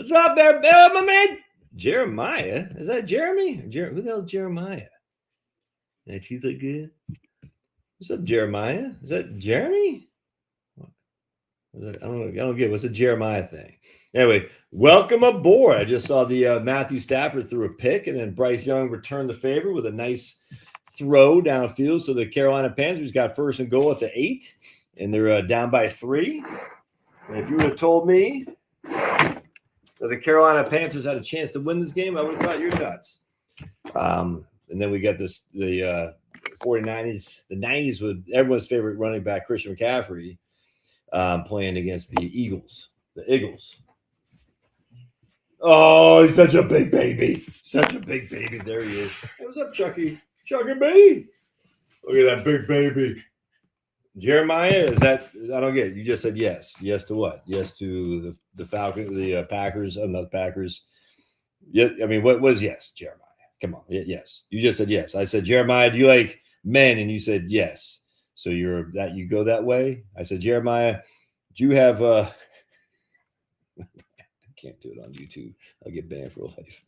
What's up there, my man? Jeremiah? Is that Jeremy? Who the hell is Jeremiah? That teeth look good. What's up, Jeremiah? Is that Jeremy? I don't know. I don't get it. What's a Jeremiah thing? Anyway, welcome aboard. I just saw the Matthew Stafford threw a pick, and then Bryce Young returned the favor with a nice throw downfield. So the Carolina Panthers got first and goal at the 8, and they're down by 3. And if you would have told me that the Carolina Panthers had a chance to win this game, I would have thought you're nuts. And then we got the 49ers, the 90s with everyone's favorite running back, Christian McCaffrey, playing against the Eagles. The Eagles. Oh, he's such a big baby. Such a big baby. There he is. Hey, what's up, Chucky? Chucky B. Look at that big baby. Jeremiah, is that? I don't get it. You just said yes. Yes to what? Yes to the Falcons, the Packers. Not the Packers. Yeah, I mean, what was yes, Jeremiah? Come on. Yes. You just said yes. I said, Jeremiah, do you like men? And you said yes. So you go that way. I said, Jeremiah, do you have I can't do it on YouTube. I'll get banned for life.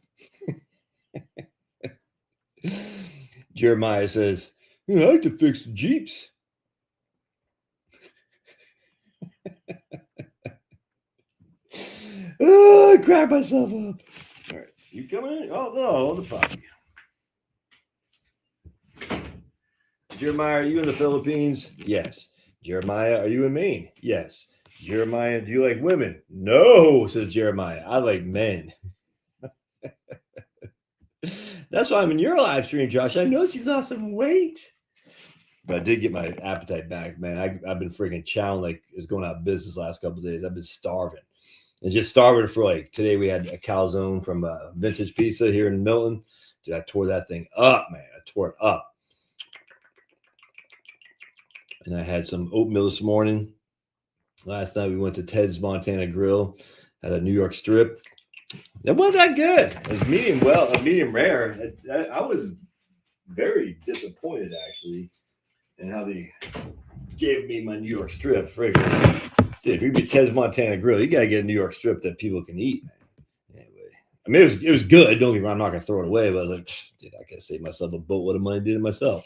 Jeremiah says, I like to fix Jeeps. I cracked myself up. All right. You coming in? Oh, no, the puppy. Jeremiah, are you in the Philippines? Yes. Jeremiah, are you in Maine? Yes. Jeremiah, do you like women? No, says Jeremiah. I like men. That's why I'm in your live stream, Josh. I noticed you lost some weight. But I did get my appetite back, man. I've been freaking chowing like it's going out of business last couple of days. I've been starving. And just starving for like today we had a calzone from Vintage Pizza here in Milton. Dude, I tore that thing up, man. I tore it up. And I had some oatmeal this morning. Last night we went to Ted's Montana Grill, had a New York strip. It wasn't that good. It was medium rare. I was very disappointed actually in how they gave me my New York strip. Friggin'. Dude, if you be Ted's Montana Grill, you gotta get a New York strip that people can eat, man. Anyway, I mean it was good. Don't get me wrong, I'm not gonna throw it away, but I was like, dude, I gotta save myself a boatload of money doing it myself.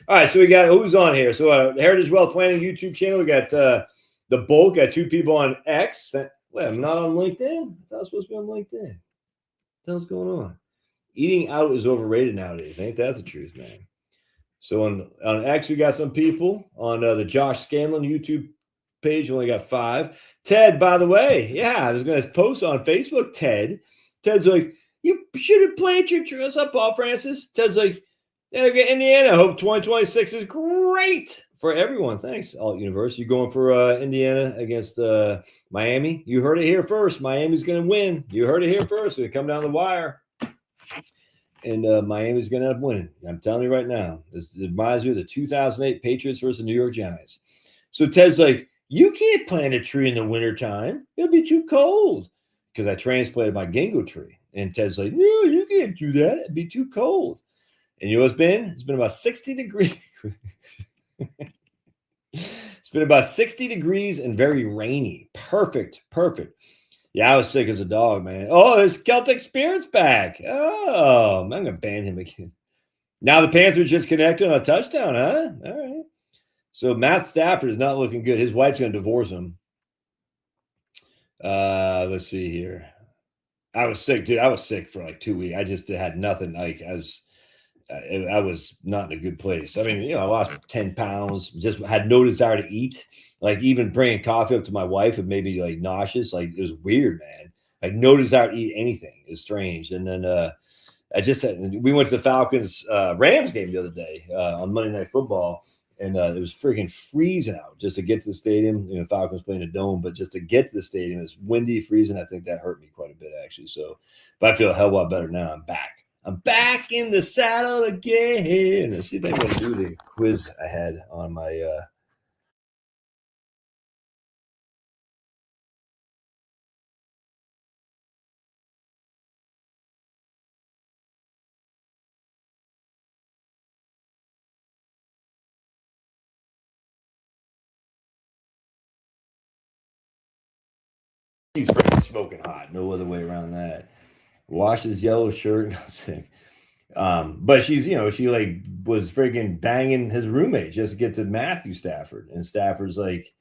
All right, so we got who's on here. So Heritage Wealth Planning YouTube channel. We got the Bulk. Got 2 people on X. Wait, I'm not on LinkedIn. I was supposed to be on LinkedIn. What the hell's going on? Eating out is overrated nowadays. Ain't that the truth, man? So on X, we got some people on the Josh Scanlon YouTube page. We only got 5. Ted, by the way, yeah, I was going to post on Facebook. Ted's like, you should have planted your tree. What's up, Paul Francis? Ted's like, Indiana. Hope 2026 is great for everyone. Thanks, Alt Universe. You going for Indiana against Miami? You heard it here first. Miami's going to win. You heard it here first. It come down the wire. And Miami's going to end up winning. I'm telling you right now. It reminds me of the 2008 Patriots versus the New York Giants. So Ted's like, you can't plant a tree in the wintertime. It'll be too cold. Because I transplanted my ginkgo tree. And Ted's like, no, you can't do that. It'd be too cold. And you know what's been? It's been about 60 degrees. It's been about 60 degrees and very rainy. Perfect. Yeah, I was sick as a dog, man. Oh, there's Celtic Spirit's back. Oh, I'm going to ban him again. Now the Panthers just connected on a touchdown, huh? All right. So Matt Stafford is not looking good. His wife's going to divorce him. Let's see here. I was sick, dude. I was sick for like 2 weeks. I just had nothing. Like I was not in a good place. I mean, I lost 10 pounds, just had no desire to eat. Like even bringing coffee up to my wife, it made me like nauseous. Like it was weird, man. Like no desire to eat anything. It's strange. And then we went to the Falcons Rams game the other day on Monday Night Football. And it was freaking freezing out just to get to the stadium. Falcons playing a dome, but just to get to the stadium, it's windy, freezing. I think that hurt me quite a bit, actually. So, but I feel a hell of a lot better now. I'm back. I'm back in the saddle again. Let's see if I can do the quiz I had on my He's freaking smoking hot. No other way around that. Washed his yellow shirt and got sick. But she's, she like was freaking banging his roommate just to get to Matthew Stafford. And Stafford's like,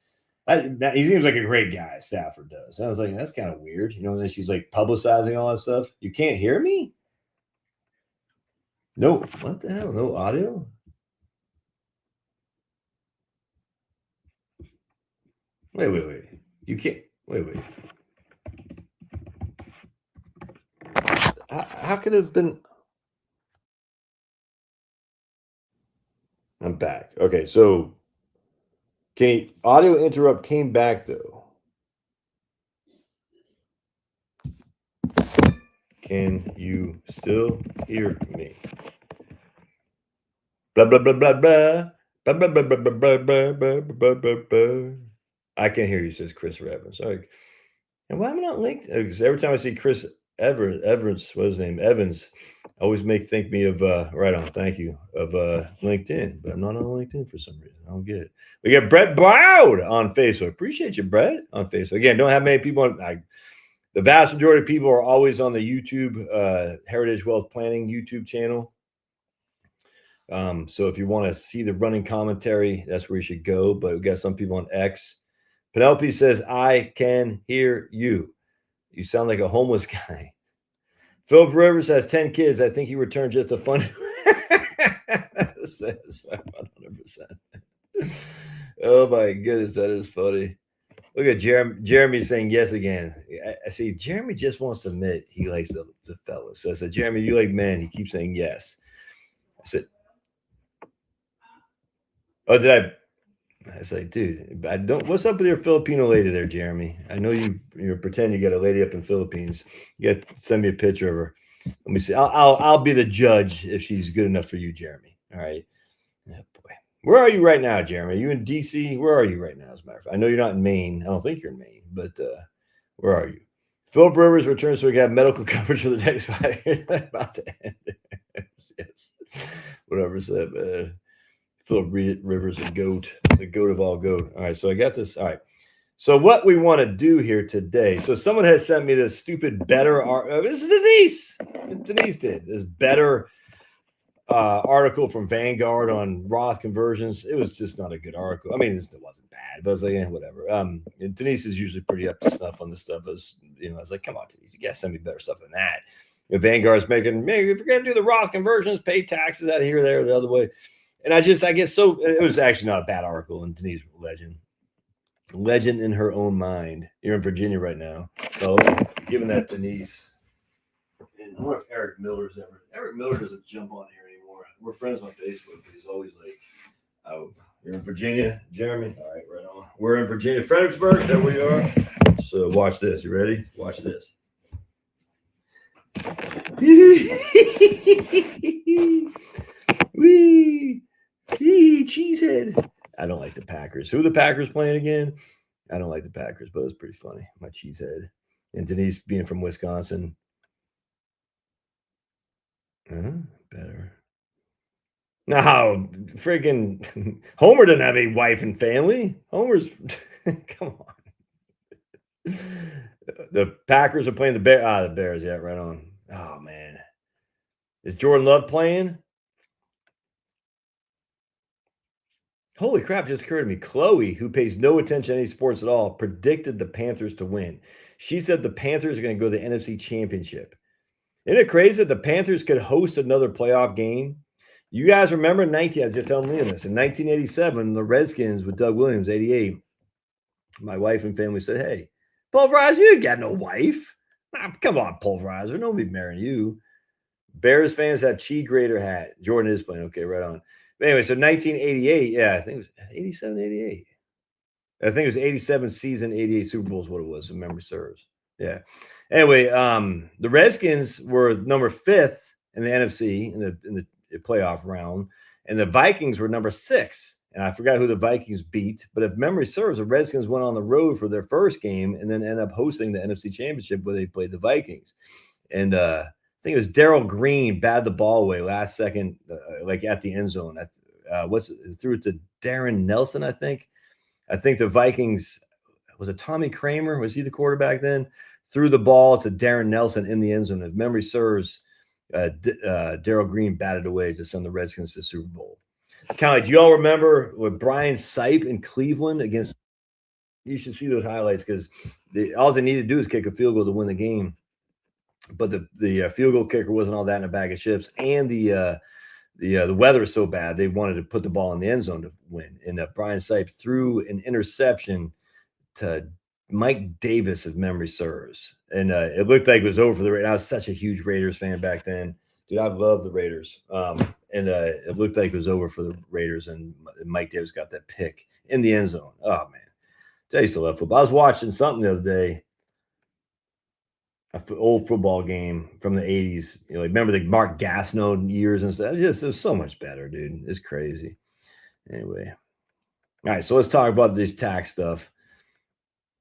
he seems like a great guy, Stafford does. I was like, that's kind of weird. And then she's like publicizing all that stuff. You can't hear me? No, what the hell? No audio? Wait. You can't, wait. How could it have been? I'm back. Okay, so audio interrupt came back though. Can you still hear me? Blah blah blah blah blah. Blah, blah, blah, blah, blah, blah, blah, blah, blah, blah, blah. I can't hear you, says Chris Evans. Sorry. And why am I not linked? Because every time I see Chris Evans, what's his name? Evans, I always think me of right on, thank you, of LinkedIn, but I'm not on LinkedIn for some reason. I don't get it. We got Brett Bowd on Facebook. Appreciate you, Brett, on Facebook. Again, don't have many people on. The vast majority of people are always on the YouTube Heritage Wealth Planning YouTube channel. So if you want to see the running commentary, that's where you should go. But we got some people on X. Penelope says, I can hear you. You sound like a homeless guy. Philip Rivers has 10 kids. I think he returned just a fun. Says 100%. Oh my goodness, that is funny. Look at Jeremy saying yes again. I see Jeremy just wants to admit he likes the fellas. So I said, Jeremy, you like men. He keeps saying yes. I said, oh, did I? I was like, dude, I don't. What's up with your Filipino lady there, Jeremy? I know you're pretending you got a lady up in Philippines. You got to send me a picture of her. Let me see. I'll be the judge if she's good enough for you, Jeremy. All right. Oh, boy. Where are you right now, Jeremy? Are you in DC? Where are you right now? As a matter of fact, I know you're not in Maine. I don't think you're in Maine, but where are you? Philip Rivers returns so we can have medical coverage for the next 5 years. About to end. Yes. Whatever said, man. Philip Rivers, the goat of all goat. All right, so I got this. All right. So what we want to do here today. So someone had sent me this stupid better. This is Denise. Denise did this better article from Vanguard on Roth conversions. It was just not a good article. I mean, it wasn't bad, but I was like, whatever. Denise is usually pretty up to snuff on this stuff. I was like, come on, Denise, you gotta send me better stuff than that. Vanguard's making, maybe if you're gonna do the Roth conversions, pay taxes out of here, there, the other way. And I get so, it was actually not a bad article. And Denise, legend in her own mind. You're in Virginia right now. So giving that to Denise. And I wonder if Eric Miller doesn't jump on here anymore. We're friends on Facebook, but he's always like, oh, you're in Virginia, Jeremy? All right, right on. We're in Virginia, Fredericksburg. There we are. So watch this. You ready? Watch this. Wee! Cheesehead. I don't like the Packers. Who are the Packers playing again? I don't like the Packers, but it was pretty funny. My cheesehead. And Denise being from Wisconsin. Better. No, freaking Homer didn't have a wife and family. Homer's come on. The Packers are playing the Bears. The Bears, yeah, right on. Oh man. Is Jordan Love playing? Holy crap, just occurred to me. Chloe, who pays no attention to any sports at all, predicted the Panthers to win. She said the Panthers are going to go to the NFC Championship. Isn't it crazy that the Panthers could host another playoff game? You guys remember I was just telling Liam this. In 1987, the Redskins with Doug Williams, 88, my wife and family said, hey, Pulverizer, you ain't got no wife. Come on, Pulverizer. Nobody marrying you. Bears fans have Chi Grader hat. Jordan is playing. Okay, right on. But anyway, so 1988, yeah, I think it was 87, 88. I think it was 87 season, 88 Super Bowl is what it was, if memory serves. Yeah. Anyway, the Redskins were number 5th in the NFC in the playoff round, and the Vikings were number 6. And I forgot who the Vikings beat, but if memory serves, the Redskins went on the road for their first game and then ended up hosting the NFC Championship where they played the Vikings. And I think it was Darrell Green batted the ball away last second, like at the end zone. Threw it to Darren Nelson, I think. I think the Vikings, was it Tommy Kramer? Was he the quarterback then? Threw the ball to Darren Nelson in the end zone. If memory serves, Darryl Green batted away to send the Redskins to the Super Bowl. Kind of like, do you all remember with Brian Sipe in Cleveland against? You should see those highlights because all they needed to do is kick a field goal to win the game. But the field goal kicker wasn't all that in a bag of chips, and the weather was so bad they wanted to put the ball in the end zone to win. And Brian Sipe threw an interception to Mike Davis, if memory serves, and it looked like it was over for the Raiders. I was such a huge Raiders fan back then, dude. I love the Raiders, and it looked like it was over for the Raiders, and Mike Davis got that pick in the end zone. Oh man, I used to love football. I was watching something the other day. An old football game from the 80s. You know, like remember the Mark Gastineau years and stuff. It was so much better, dude. It's crazy. Anyway. All right, so let's talk about this tax stuff.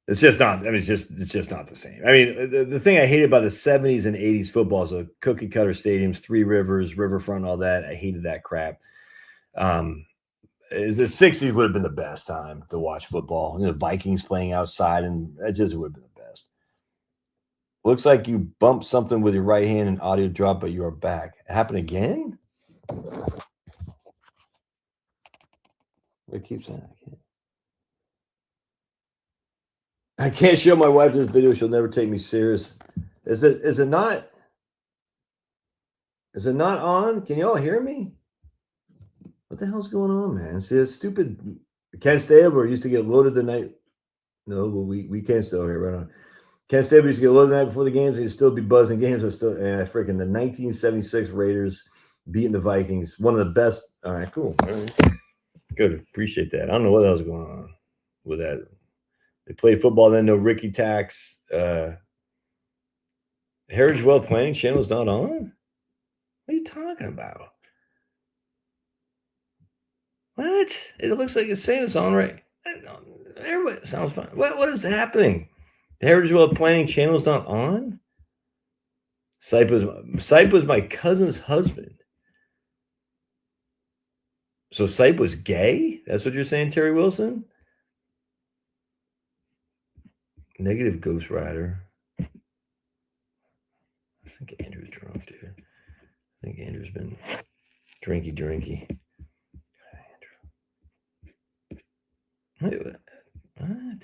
It's just not, I mean, it's just not the same. I mean, the thing I hated about the 70s and 80s football is the cookie cutter stadiums, Three Rivers, Riverfront, all that. I hated that crap. The 60s would have been the best time to watch football. The Vikings playing outside, and it just would have been the best. Looks like you bumped something with your right hand and audio drop, but you are back. It happened again? It keeps saying I can't show my wife this video. She'll never take me serious. Is it not? Is it not on? Can you all hear me? What the hell's going on, man? See, it's stupid. Ken Stabler used to get loaded the night. No, but we can't still hear right on. Ken Stabler used to get loaded the night before the games. He'd still be buzzing games. I still, freaking the 1976 Raiders beating the Vikings. One of the best. All right, cool. All right. Good. Appreciate that. I don't know what else was going on with that. They played football, then no Ricky Tax. Heritage Wealth Planning channel is not on? What are you talking about? What? It looks like it's saying it's on, right? Everybody sounds fine. What is happening? The Heritage Wealth Planning channel is not on? Sipe was my cousin's husband. So Sipe was gay? That's what you're saying, Terry Wilson? Negative Ghost Rider. I think Andrew's drunk, dude. I think Andrew's been drinky. Wait, what?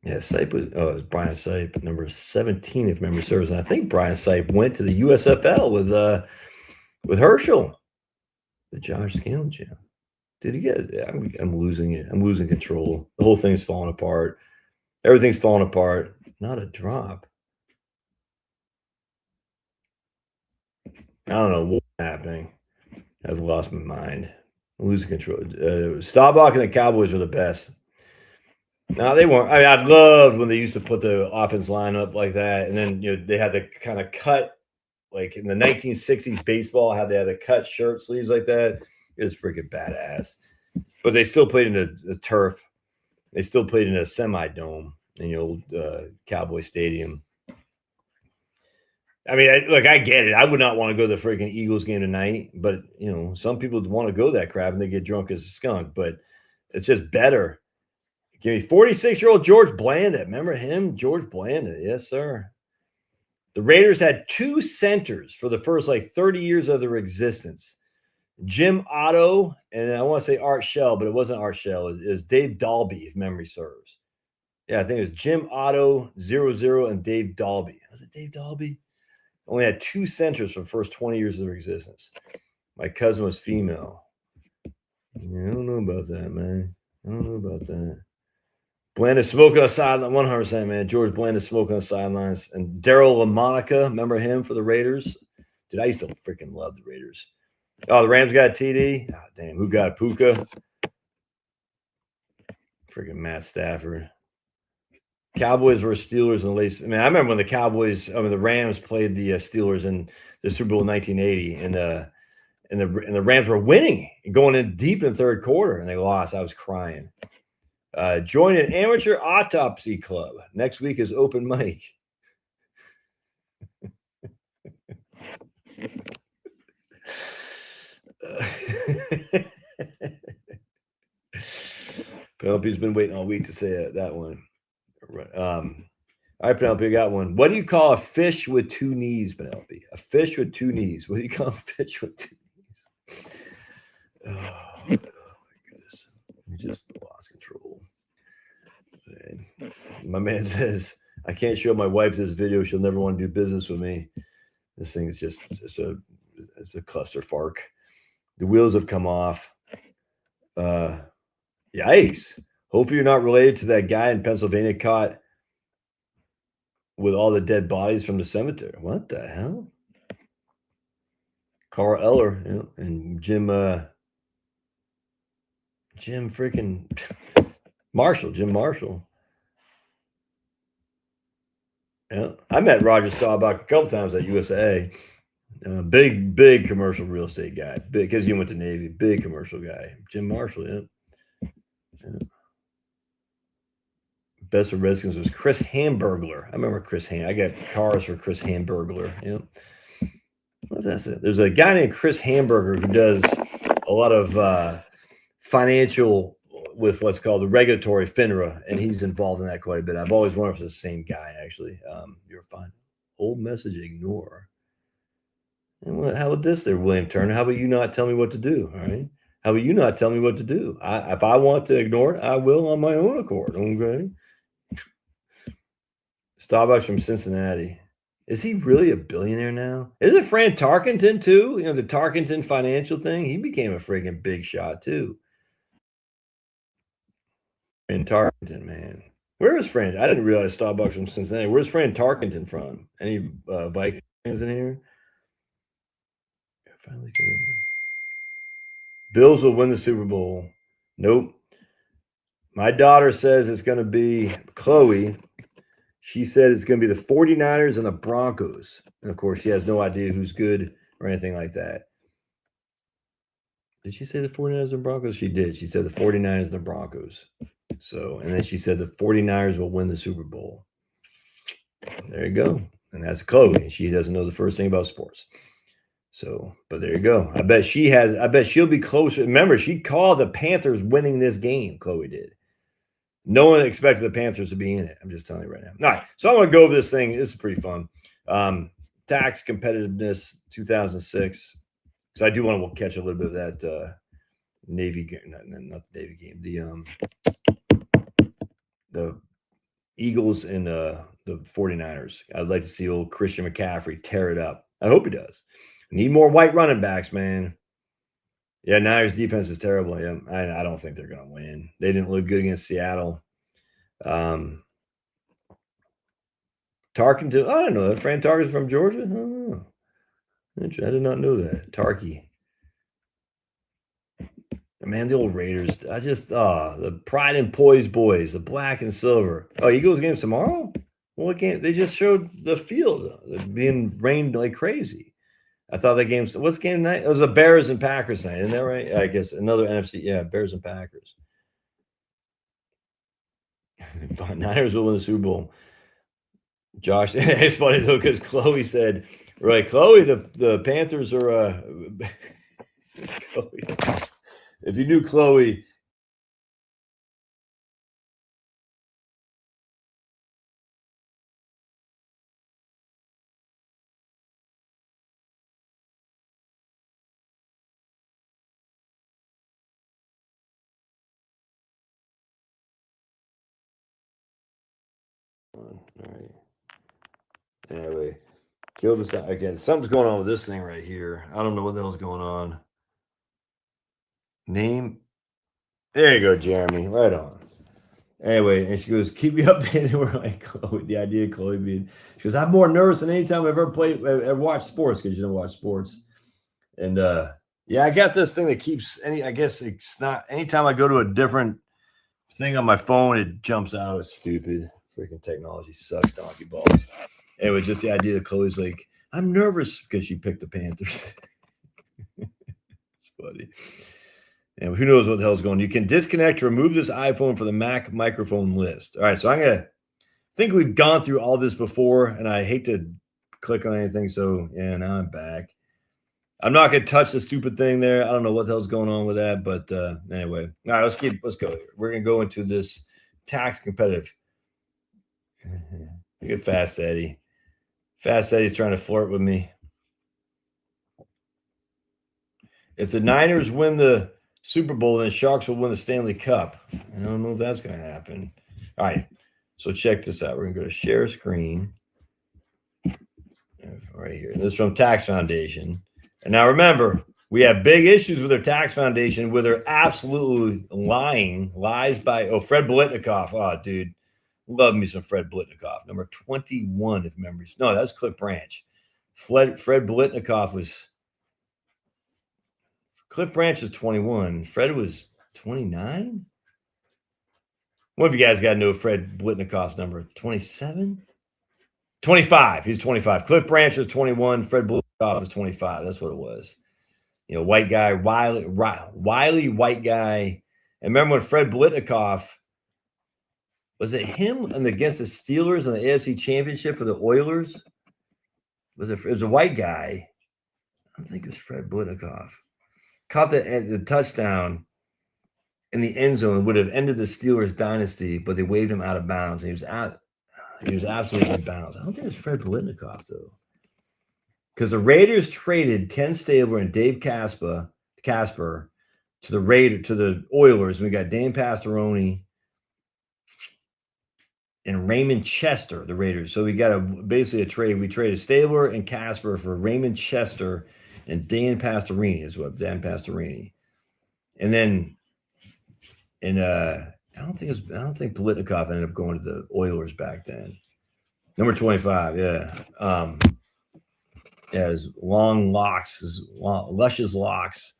Yeah, Sipe was. Oh, it was Brian Sipe, number 17, if memory serves. And I think Brian Sipe went to the USFL with Herschel, the Josh Scanlon channel. Did he get? I'm losing it. I'm losing control. The whole thing's falling apart. Everything's falling apart. Not a drop. I don't know what's happening. I've lost my mind. I'm losing control. Staubach and the Cowboys were the best. No, they weren't. I mean, I loved when they used to put the offense line up like that, and then they had the kind of cut, like in the 1960s baseball, how they had the cut shirt sleeves like that. It was freaking badass. But they still played in the turf. They still played in a semi-dome in the old Cowboy Stadium. I mean, I get it. I would not want to go to the freaking Eagles game tonight, but some people want to go that crap and they get drunk as a skunk. But it's just better. Give me 46-year-old George Blanda. Remember him? George Blanda. Yes, sir. The Raiders had two centers for the first 30 years of their existence. Jim Otto, and I want to say Art Shell, but it wasn't Art Shell. It was Dave Dalby, if memory serves. Yeah, I think it was Jim Otto, 00, and Dave Dalby. Was it Dave Dalby? Only had two centers for the first 20 years of their existence. My cousin was female. Yeah, I don't know about that, man. I don't know about that. Blanda smoking on the sideline, 100%, man. George Blanda smoking on the sidelines. And Daryl LaMonica, remember him for the Raiders? Dude, I used to freaking love the Raiders. Oh, the Rams got a TD? Oh, damn, who got Puka? Freaking Matt Stafford. Cowboys versus Steelers in the late. I mean, I remember when the Rams played the Steelers in the Super Bowl in 1980, and the Rams were winning and going in deep in the third quarter, and they lost. I was crying. Join an amateur autopsy club. Next week is open mic. Penelope's been waiting all week to say that one. All right, Penelope, I got one. What do you call a fish with two knees, Penelope? A fish with two knees. What do you call a fish with two knees? Oh, my goodness. You just lost control. Man. My man says, I can't show my wife this video. She'll never want to do business with me. This thing is just, it's a clusterfuck. The wheels have come off. Yikes. Hopefully you're not related to that guy in Pennsylvania caught with all the dead bodies from the cemetery. What the hell? Carl Eller, and Jim freaking Marshall, Jim Marshall. Yeah, I met Roger Staubach a couple times at USA. Big commercial real estate guy. Big, because he went to Navy. Big commercial guy. Jim Marshall, yeah. Best of Redskins was Chris Hamburglar. I remember Chris I got cars for Chris Hamburglar. Yeah. What that's it? There's a guy named Chris Hamburger who does a lot of financial with what's called the regulatory FINRA, and he's involved in that quite a bit. I've always wondered if it's the same guy, actually. You're fine. Old message, ignore. And how about this there, William Turner? How about you not tell me what to do? All right. How about you not tell me what to do? If I want to ignore it, I will on my own accord. Okay. Starbucks from Cincinnati. Is he really a billionaire now? Is it Fran Tarkenton too? The Tarkenton financial thing? He became a freaking big shot too. Fran Tarkenton, man. Where is Fran? I didn't realize Starbucks from Cincinnati. Where's Fran Tarkenton from? Any Vikings fans in here? Finally get him. Bills will win the Super Bowl. Nope. My daughter says it's going to be Chloe. She said it's going to be the 49ers and the Broncos. And, of course, she has no idea who's good or anything like that. Did she say the 49ers and Broncos? She did. She said the 49ers and the Broncos. So, and then she said the 49ers will win the Super Bowl. There you go. And that's Chloe. She doesn't know the first thing about sports. So, but there you go. I bet she'll be closer. Remember, she called the Panthers winning this game. Chloe did. No one expected the Panthers to be in it. I'm just telling you right now. All right. So I'm going to go over this thing. This is pretty fun. Tax Competitiveness 2006. Because I do want to catch a little bit of that Navy game. Not the Navy game. The Eagles and the 49ers. I'd like to see old Christian McCaffrey tear it up. I hope he does. Need more white running backs, man. Yeah, Niners defense is terrible. Yeah, I don't think they're going to win. They didn't look good against Seattle. Tarkenton, I don't know. Fran Tarkenton's from Georgia? I don't know. I did not know that. Tarky. Man, the old Raiders. The pride and poise boys, the black and silver. Oh, Eagles game's tomorrow? Well, they just showed the field being rained like crazy. I thought that game's what's game tonight? It was a Bears and Packers night, isn't that right? I guess another NFC. Yeah, Bears and Packers. Niners will win the Super Bowl. Josh, it's funny though because Chloe said, right, Chloe, the Panthers are Chloe. If you knew Chloe. All right. Anyway, kill this out again. Something's going on with this thing right here. I don't know what the hell's going on. Name. There you go, Jeremy. Right on. Anyway, and she goes, keep me updated. We're like, Chloe, the idea of Chloe being, she goes, I'm more nervous than any time I've ever watched sports because you don't watch sports. And yeah, I got this thing that keeps I guess it's not anytime I go to a different thing on my phone, it jumps out. It's stupid. Freaking technology sucks, donkey balls. Anyway, just the idea that Chloe's like, I'm nervous because she picked the Panthers. It's funny. And who knows what the hell's going on. You can disconnect to remove this iPhone from the Mac microphone list. All right, so I think we've gone through all this before, and I hate to click on anything. So, yeah, now I'm back. I'm not going to touch the stupid thing there. I don't know what the hell's going on with that, but anyway. All right, let's go here. We're going to go into this tax competitive. Look at Fast Eddie. Fast Eddie's trying to flirt with me. If the Niners win the Super Bowl, then Sharks will win the Stanley Cup. I don't know if that's going to happen. All right. So check this out. We're going to go to share screen. Right here. This is from Tax Foundation. And now remember, we have big issues with their tax foundation where they're absolutely lies by Fred Blitnikoff. Oh, dude. Love me some Fred Blitnikoff. Number 21, if memories. No, that's Cliff Branch. Fred Blitnikoff was Cliff Branch is 21. Fred was 29. What have you guys got to know Fred Blitnikoff's number? 27? 25. He's 25. Cliff Branch is 21. Fred Blitnikoff is 25. That's what it was. You know, white guy, wily white guy. And remember when Fred Blitnikoff, was it him and against the Steelers in the AFC Championship for the Oilers? It was a white guy. I don't think it was Fred Blitnikoff. Caught the touchdown in the end zone, would have ended the Steelers dynasty, but they waved him out of bounds. He was absolutely in bounds. I don't think it was Fred Blitnikoff, though. Because the Raiders traded Ken Stabler and Dave Casper to the Oilers. We got Dan Pastoroni and Raymond Chester, the Raiders. So we got basically a trade. We traded Stabler and Casper for Raymond Chester and Dan Pastorini is what Dan Pastorini. And then I don't think Blitnikoff ended up going to the Oilers back then. Number 25, yeah. His long locks, luscious locks.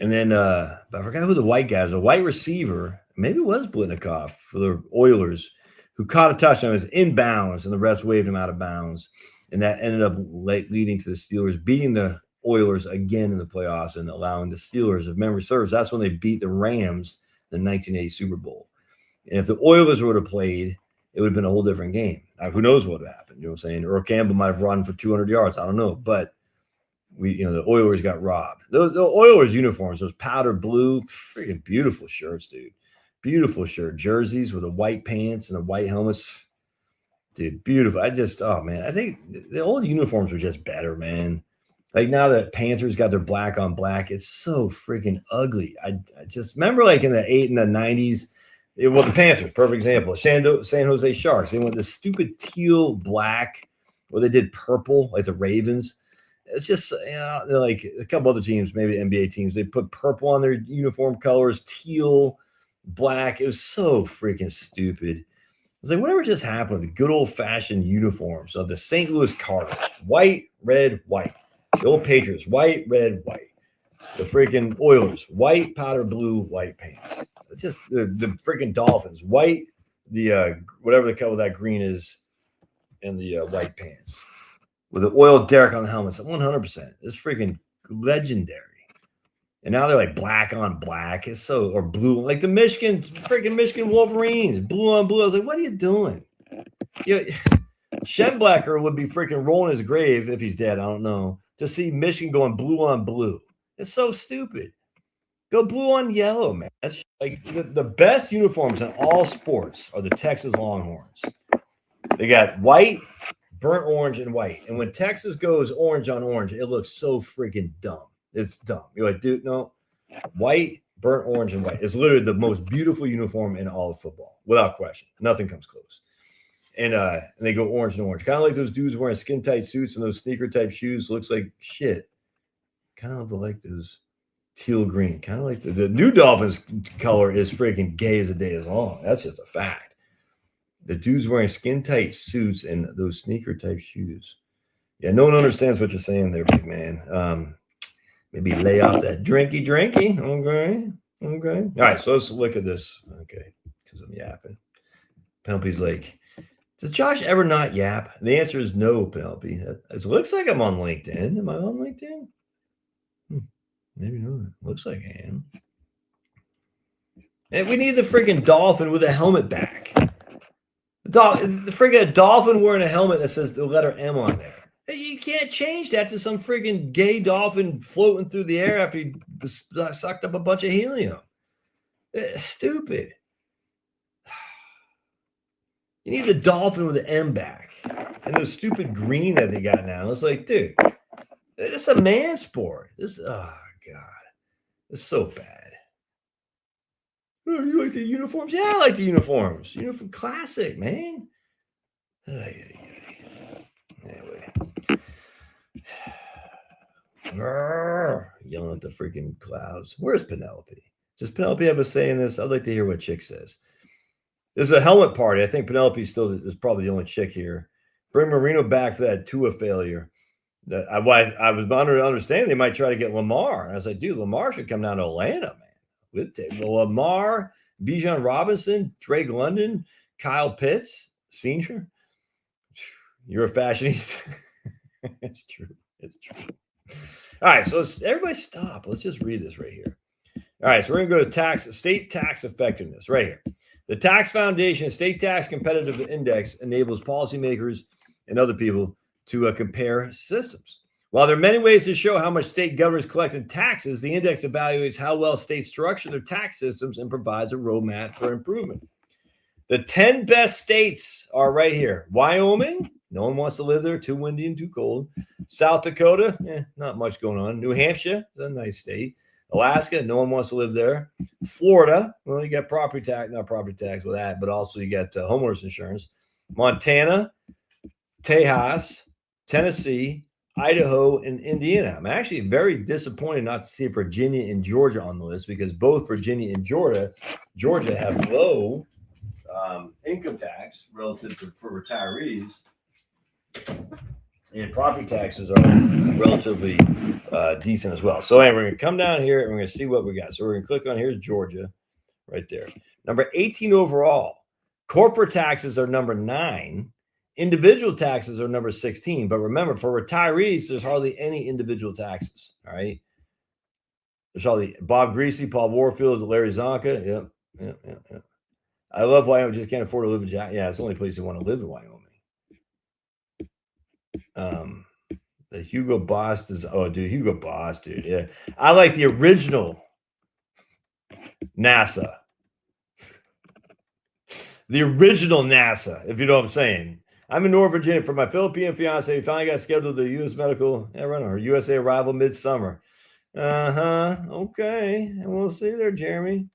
And then I forgot who the white guy was. A white receiver, maybe it was Blitnikoff for the Oilers, who caught a touchdown, was inbounds, and the refs waved him out of bounds. And that ended up leading to the Steelers beating the Oilers again in the playoffs and allowing the Steelers, if memory serves, that's when they beat the Rams in the 1980 Super Bowl. And if the Oilers would have played, it would have been a whole different game. Who knows what would have happened? You know what I'm saying? Earl Campbell might have run for 200 yards. I don't know. But the Oilers got robbed. The Oilers uniforms, those powder blue, freaking beautiful shirts, dude. Beautiful shirt. Jerseys with the white pants and the white helmets. Dude, beautiful. I think the old uniforms were just better, man. Like now that Panthers got their black on black, it's so freaking ugly. I just remember like in the 80s and the 90s, the Panthers, perfect example. San Jose Sharks, they went this stupid teal black, or they did purple like the Ravens. It's just, like a couple other teams, maybe NBA teams, they put purple on their uniform colors, teal, black. It was so freaking stupid. It's like, whatever just happened, the good old-fashioned uniforms of the St. Louis Cardinals, white, red, white. The old Patriots, white, red, white. The freaking Oilers, white, powder blue, white pants. It's just the freaking Dolphins, white, the whatever the color that green is, and the white pants. With the oil derrick on the helmets, 100%. It's freaking legendary. And now they're like black on black. It's or blue, like the Michigan Wolverines, blue on blue. I was like, what are you doing? Schenblacker would be freaking rolling his grave if he's dead. I don't know. To see Michigan going blue on blue. It's so stupid. Go blue on yellow, man. That's like the best uniforms in all sports are the Texas Longhorns. They got white, burnt orange, and white. And when Texas goes orange on orange, it looks so freaking dumb. It's dumb. You're like, dude, no. White, burnt orange, and white. It's literally the most beautiful uniform in all of football, without question. Nothing comes close. And they go orange and orange. Kind of like those dudes wearing skin-tight suits and those sneaker-type shoes. Looks like shit. Kind of like those teal green. Kind of like the new Dolphins color is freaking gay as the day is long. That's just a fact. The dudes wearing skin-tight suits and those sneaker-type shoes. Yeah, no one understands what you're saying there, big man. Maybe lay off that drinky. Okay. All right, so let's look at this. Okay, because I'm yapping. Penelope's like, does Josh ever not yap? And the answer is no, Penelope. It looks like I'm on LinkedIn. Am I on LinkedIn? Maybe not. Looks like I am. And we need the freaking dolphin with a helmet back. The freaking dolphin wearing a helmet that says the letter M on there. You can't change that to some freaking gay dolphin floating through the air after he sucked up a bunch of helium. It's stupid. You need the dolphin with the M back. And those stupid green that they got now. It's like, dude, it's a man sport. This, oh God, it's so bad. Oh, you like the uniforms? Yeah, I like the uniforms. Uniform classic, man. Anyway. Yelling at the freaking clouds. Where's Penelope? Does Penelope have a say in this? I'd like to hear what Chick says. There's a helmet party. I think Penelope still is probably the only chick here. Bring Marino back for that Tua failure. That I was under the understanding they might try to get Lamar. And I was like, dude, Lamar should come down to Atlanta, man. We'd take Lamar, Bijan Robinson, Drake London, Kyle Pitts, Senior. You're a fashionista. It's true. It's true. All right, so everybody stop. Let's just read this right here. All right, so we're going to go to state tax effectiveness right here. The Tax Foundation State Tax Competitive Index enables policymakers and other people to compare systems. While there are many ways to show how much state governments collect in taxes, the index evaluates how well states structure their tax systems and provides a roadmap for improvement. The 10 best states are right here. Wyoming, no one wants to live there, too windy and too cold. South Dakota, not much going on. New Hampshire is a nice state. Alaska, no one wants to live there. Florida, well, you got property tax, not property tax with that, but also you got homeowners insurance. Montana, Tejas, Tennessee, Idaho, and Indiana. I'm actually very disappointed not to see Virginia and Georgia on the list because both Virginia and Georgia have low income tax relative for retirees, and property taxes are relatively decent as well. So anyway, we're going to come down here and we're going to see what we got. So we're going to click on, here's Georgia right there. Number 18 overall. Corporate taxes are number 9. Individual taxes are number 16. But remember, for retirees, there's hardly any individual taxes. All right. There's hardly Bob Greasy, Paul Warfield, Larry Zonka. Yep. I love Wyoming. Just can't afford to live in Jack. Yeah, it's the only place you want to live in Wyoming. The Hugo Boss is Hugo Boss, dude. Yeah. I like the original NASA. The original NASA, if you know what I'm saying. I'm in North Virginia for my Philippine fiance. We finally got scheduled the U.S. medical her USA arrival midsummer. Okay. And we'll see there, Jeremy.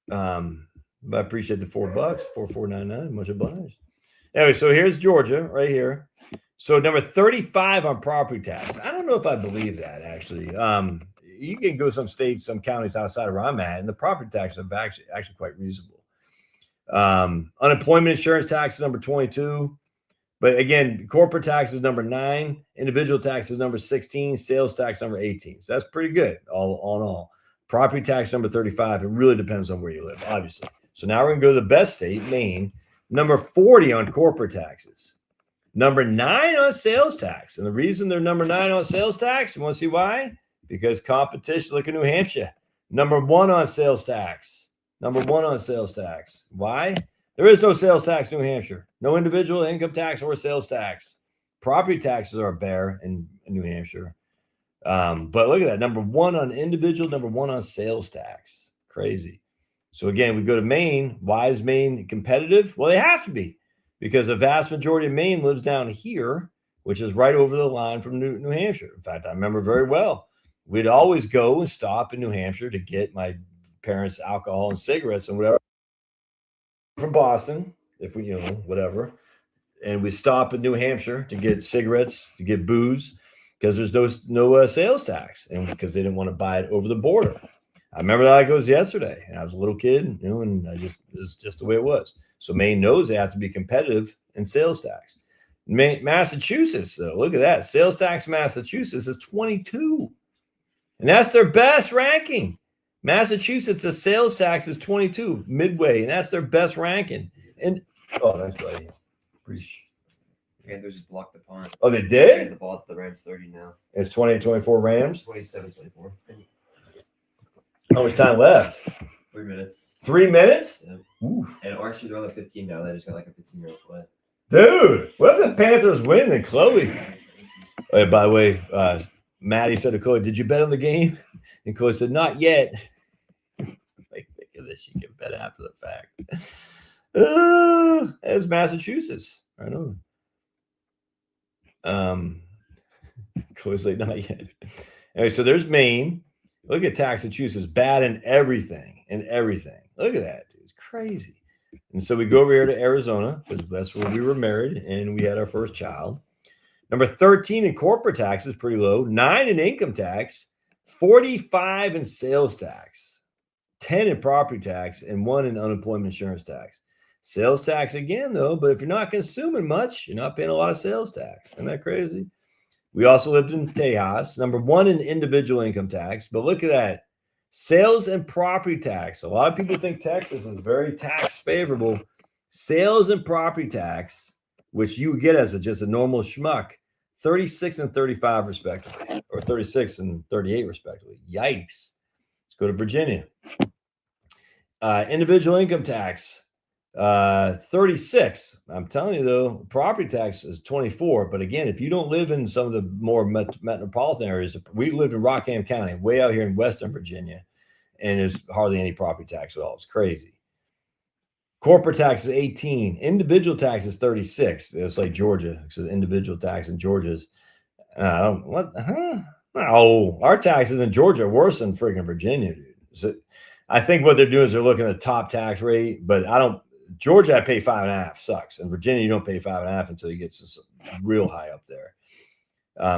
But I appreciate the $4, $4.99. Much obliged. Anyway, so here's Georgia right here. So number 35 on property tax. I don't know if I believe that actually. You can go some states, some counties outside of where I'm at, and the property taxes are actually quite reasonable. Unemployment insurance tax is number 22. But again, corporate tax is number 9, individual tax is number 16, sales tax number 18. So that's pretty good all in all. Property tax number 35. It really depends on where you live, obviously. So now we're going to go to the best state, Maine. Number 40 on corporate taxes. Number 9 on sales tax. And the reason they're number 9 on sales tax, you want to see why? Because competition. Look at New Hampshire. Number 1 on sales tax. Number 1 on sales tax. Why? There is no sales tax in New Hampshire. No individual income tax or sales tax. Property taxes are bare in New Hampshire. But look at that. Number 1 on individual, number 1 on sales tax. Crazy. So again, we go to Maine. Why is Maine competitive? Well, they have to be because the vast majority of Maine lives down here, which is right over the line from New Hampshire. In fact, I remember very well. We'd always go and stop in New Hampshire to get my parents' alcohol and cigarettes and whatever from Boston, if we, whatever. And we stop in New Hampshire to get cigarettes, to get booze, because there's no sales tax, and because they didn't want to buy it over the border. I remember that like it was yesterday, and I was a little kid, and it's just the way it was. So Maine knows they have to be competitive in sales tax. Massachusetts, though, look at that. Sales tax in Massachusetts is 22, and that's their best ranking. Massachusetts, the sales tax is 22, midway, and that's their best ranking. And nice buddy. Appreciate. And they just blocked the punt. Oh, they did? The ball at the Rams 30 now. It's 28-24 Rams? 27-24. How much time left? 3 minutes. 3 minutes? Yeah. And actually, they're on the 15 now. They just got like a 15-year-old play. Dude, what if the Panthers win then, Chloe? Oh, by the way, Maddie said to Chloe, did you bet on the game? And Chloe said, not yet. Like, think of this. You can bet after the fact. It's Massachusetts. I know. Closely, not yet. Anyway, so there's Maine. Look at Massachusetts, bad in everything, Look at that, dude. It's crazy. And so we go over here to Arizona because that's where we were married and we had our first child. Number 13 in corporate tax is pretty low. 9 in income tax, 45 in sales tax, 10 in property tax, and 1 in unemployment insurance tax. Sales tax again, though, but if you're not consuming much, you're not paying a lot of sales tax. Isn't that crazy? We also lived in Tejas, number 1 in individual income tax. But look at that. Sales and property tax. A lot of people think Texas is very tax favorable. Sales and property tax, which you get as just a normal schmuck, 36 and 35 respectively, or 36 and 38 respectively. Yikes. Let's go to Virginia. Individual income tax, 36. I'm telling you, though, property tax is 24. But again, if you don't live in some of the more metropolitan areas, we lived in Rockham County, way out here in Western Virginia, and there's hardly any property tax at all. It's crazy. Corporate tax is 18. Individual tax is 36. It's like Georgia. So the individual tax in Georgia's, No, our taxes in Georgia are worse than freaking Virginia, dude. So I think what they're doing is they're looking at the top tax rate, but Georgia, I pay 5.5, sucks. In Virginia, you don't pay 5.5 until you get to real high up there.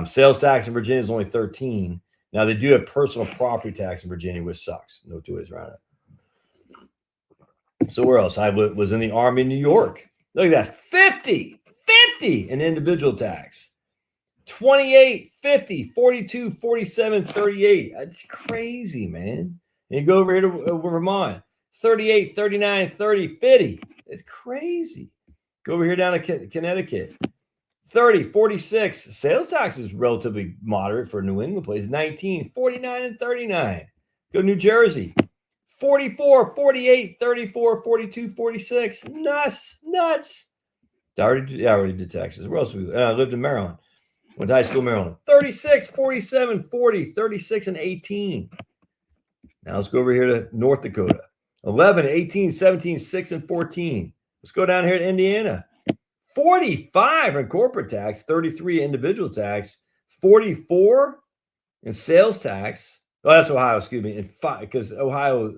Sales tax in Virginia is only 13. Now they do have personal property tax in Virginia, which sucks. No two ways around it. So where else? I was in the Army in New York. Look at that. 50 in individual tax. 28, 50, 42, 47, 38. That's crazy, man. And you go over here to Vermont. 38, 39, 30, 50. It's crazy. Go over here down to Connecticut. 30, 46. Sales tax is relatively moderate for a New England place. 19, 49, and 39. Go to New Jersey. 44, 48, 34, 42, 46. Nuts. I already did Texas. Where else? I lived in Maryland. Went to high school in Maryland. 36, 47, 40, 36, and 18. Now let's go over here to North Dakota. 11, 18, 17, 6, and 14. Let's go down here to Indiana. 45 in corporate tax, 33 individual tax, 44 in sales tax. Oh, that's Ohio, excuse me. And 5, because Ohio,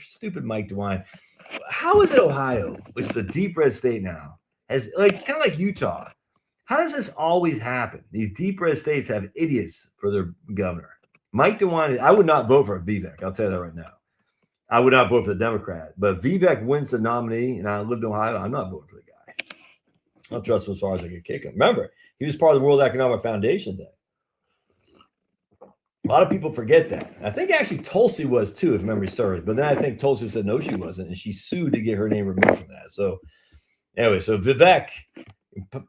stupid Mike DeWine. How is it Ohio, which is a deep red state now, has kind of like Utah? How does this always happen? These deep red states have idiots for their governor. Mike DeWine, I would not vote for Vivek. I'll tell you that right now. I would not vote for the Democrat. But if Vivek wins the nominee, and I lived in Ohio, I'm not voting for the guy. I don't trust him as far as I could kick him. Remember, he was part of the World Economic Foundation thing. A lot of people forget that. I think actually Tulsi was too, if memory serves. But then I think Tulsi said no, she wasn't, and she sued to get her name removed from that. So anyway, so Vivek,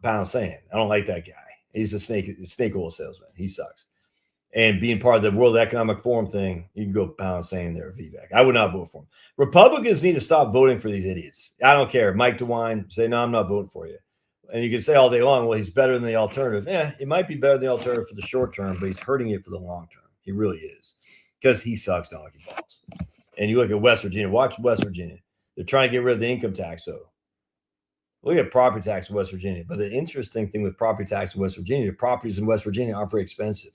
pound sand. I don't like that guy. He's a snake oil salesman. He sucks. And being part of the World Economic Forum thing, you can go pound sand there, Vivek. I would not vote for him. Republicans need to stop voting for these idiots. I don't care. Mike DeWine, say, no, I'm not voting for you. And you can say all day long, well, he's better than the alternative. It might be better than the alternative for the short term, but he's hurting it for the long term. He really is, because he sucks donkey balls. And you look at West Virginia. Watch West Virginia. They're trying to get rid of the income tax, though. Look at property tax in West Virginia. But the interesting thing with property tax in West Virginia, the properties in West Virginia aren't very expensive.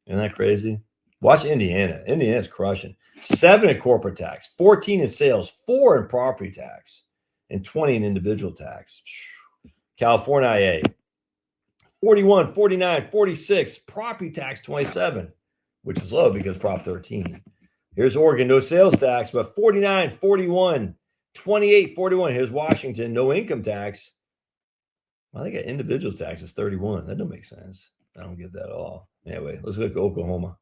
Isn't that crazy? Watch Indiana. Indiana's crushing. 7 in corporate tax, 14 in sales, 4 in property tax, and 20 in individual tax. California IA, 41, 49, 46, property tax 27, which is low because Prop 13. Here's Oregon, no sales tax, but 49, 41, 28, 41. Here's Washington, no income tax. I think individual tax is 31. That don't make sense. I don't get that at all. Anyway, let's look at Oklahoma.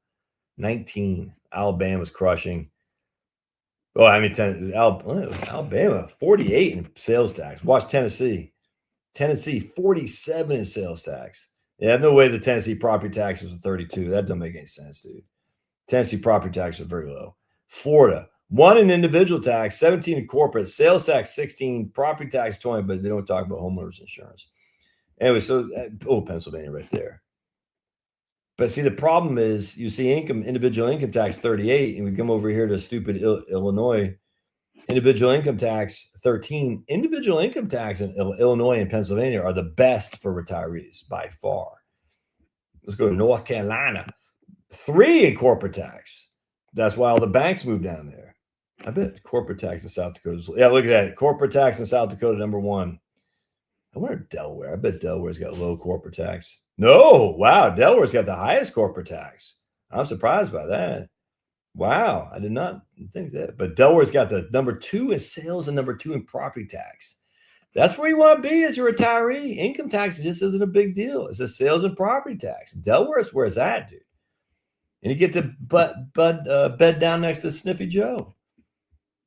19. Alabama's crushing. Oh, I mean, Alabama, 48 in sales tax. Watch Tennessee. Tennessee, 47 in sales tax. Yeah, no way the Tennessee property taxes are 32. That doesn't make any sense, dude. Tennessee property taxes are very low. Florida, 1 in individual tax, 17 in corporate, sales tax 16, property tax 20, but they don't talk about homeowners insurance. Anyway, so Pennsylvania right there. But see, the problem is you see individual income tax 38, and we come over here to stupid Illinois, Individual income tax 13. Individual income tax in Illinois and Pennsylvania are the best for retirees by far. Let's go to North Carolina. 3 in corporate tax. That's why all the banks moved down there. I bet corporate tax in South Dakota. Yeah, look at that. Corporate tax in South Dakota, number 1. I wonder Delaware. I bet Delaware's got low corporate tax. No, wow. Delaware's got the highest corporate tax. I'm surprised by that. Wow, I did not think that. But Delaware's got the number 2 in sales and number 2 in property tax. That's where you want to be as a retiree. Income tax just isn't a big deal. It's the sales and property tax. Delaware's where it's at, dude. And you get to bed down next to Sniffy Joe.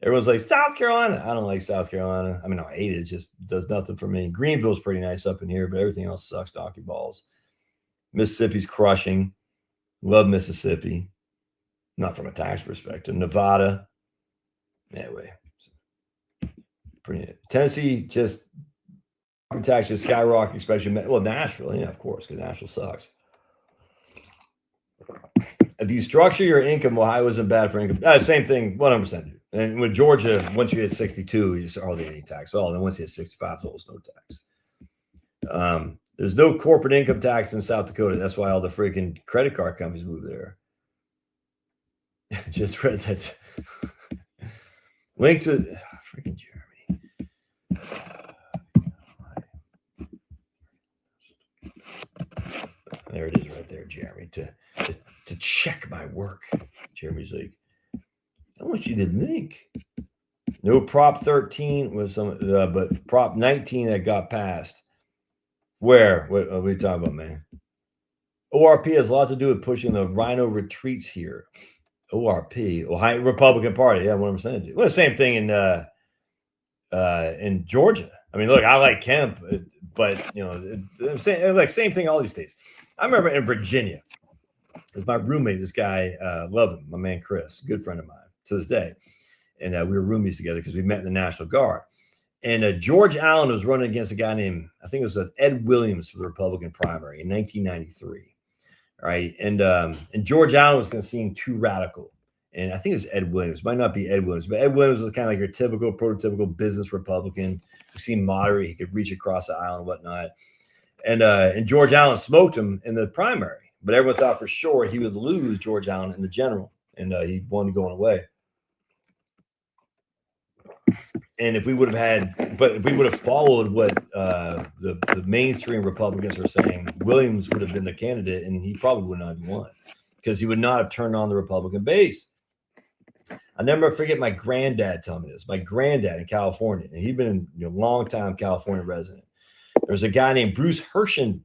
Everyone's like, South Carolina. I don't like South Carolina. I mean, I hate it. It just does nothing for me. Greenville's pretty nice up in here, but everything else sucks donkey balls. Mississippi's crushing. Love Mississippi. Not from a tax perspective. Nevada. Anyway. Pretty Tennessee, just tax just skyrocket, especially, well, Nashville. Yeah, of course, because Nashville sucks. If you structure your income, Ohio isn't bad for income. Same thing, 100%. Dude. And with Georgia, once you hit 62, you hardly any tax at all. Then once you hit 65, it's no tax. There's no corporate income tax in South Dakota. That's why all the freaking credit card companies move there. Just read that. Link to freaking Jeremy. There it is right there, Jeremy, to check my work. Jeremy's like, I want you to link. No Prop 13 was some, but Prop 19 that got passed. Where? What are we talking about, man? ORP has a lot to do with pushing the rhino retreats here. ORP, Ohio Republican Party. Yeah, 100%. Well, the same thing in Georgia. I mean, look, I like Kemp, but you know, same thing. All these states. I remember in Virginia, it was my roommate. This guy, love him, my man Chris, good friend of mine to this day, and we were roomies together because we met in the National Guard. And George Allen was running against a guy named, I think it was Ed Williams for the Republican primary in 1993. Right. And George Allen was going to seem too radical. And I think it was Ed Williams. It might not be Ed Williams, but Ed Williams was kind of like your typical, prototypical business Republican who seemed moderate. He could reach across the aisle and whatnot. And George Allen smoked him in the primary. But everyone thought for sure he would lose George Allen in the general. And he won going away. And if we would have followed what the mainstream Republicans are saying, Williams would have been the candidate, and he probably would not have won because he would not have turned on the Republican base. I never forget my granddad telling me this. My granddad in California, and he'd been a long-time California resident. There's a guy named Bruce Hershenson.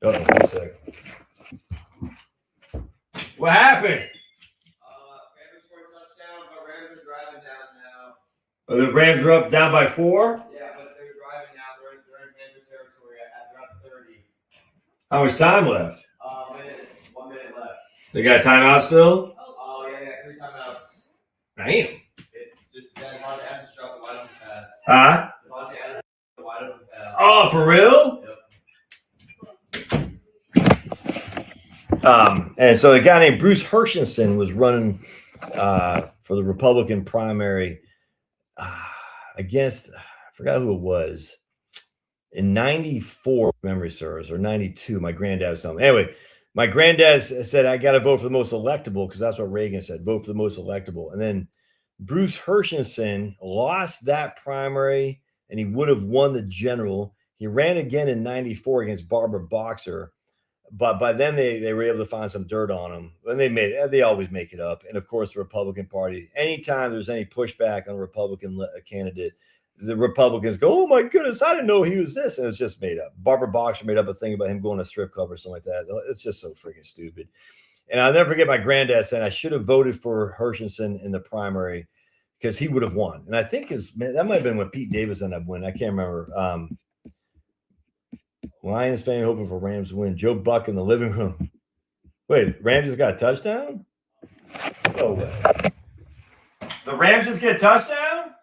Wait a second. What happened? Oh, the Rams are up down by 4? Yeah, but they're driving now. They're in Panther territory. They're up 30. How much time left? 1 minute left. They got a timeout still? Oh, yeah, 3 timeouts. Damn. Devontae Adams dropped the wide open pass. Huh? Devontae Adams dropped the wide open pass. Oh, for real? Yep. And so a guy named Bruce Hershenson was running for the Republican primary against, I forgot who it was, in 94, memory serves, or 92. My granddad was telling me. Anyway, my granddad said, I got to vote for the most electable because that's what Reagan said, vote for the most electable. And then Bruce Hershenson lost that primary and he would have won the general. He ran again in 94 against Barbara Boxer. But by then they were able to find some dirt on him. And they always make it up. And of course, the Republican Party, anytime there's any pushback on a Republican candidate, the Republicans go, oh my goodness, I didn't know he was this. And it's just made up. Barbara Boxer made up a thing about him going to a strip club or something like that. It's just so freaking stupid. And I'll never forget my granddad saying I should have voted for Hershenson in the primary because he would have won. And I think that might have been when Pete Davidson had won. I can't remember. Lions fan hoping for Rams to win. Joe Buck in the living room. Wait, Rams just got a touchdown? No way. The Rams just get a touchdown? Yep.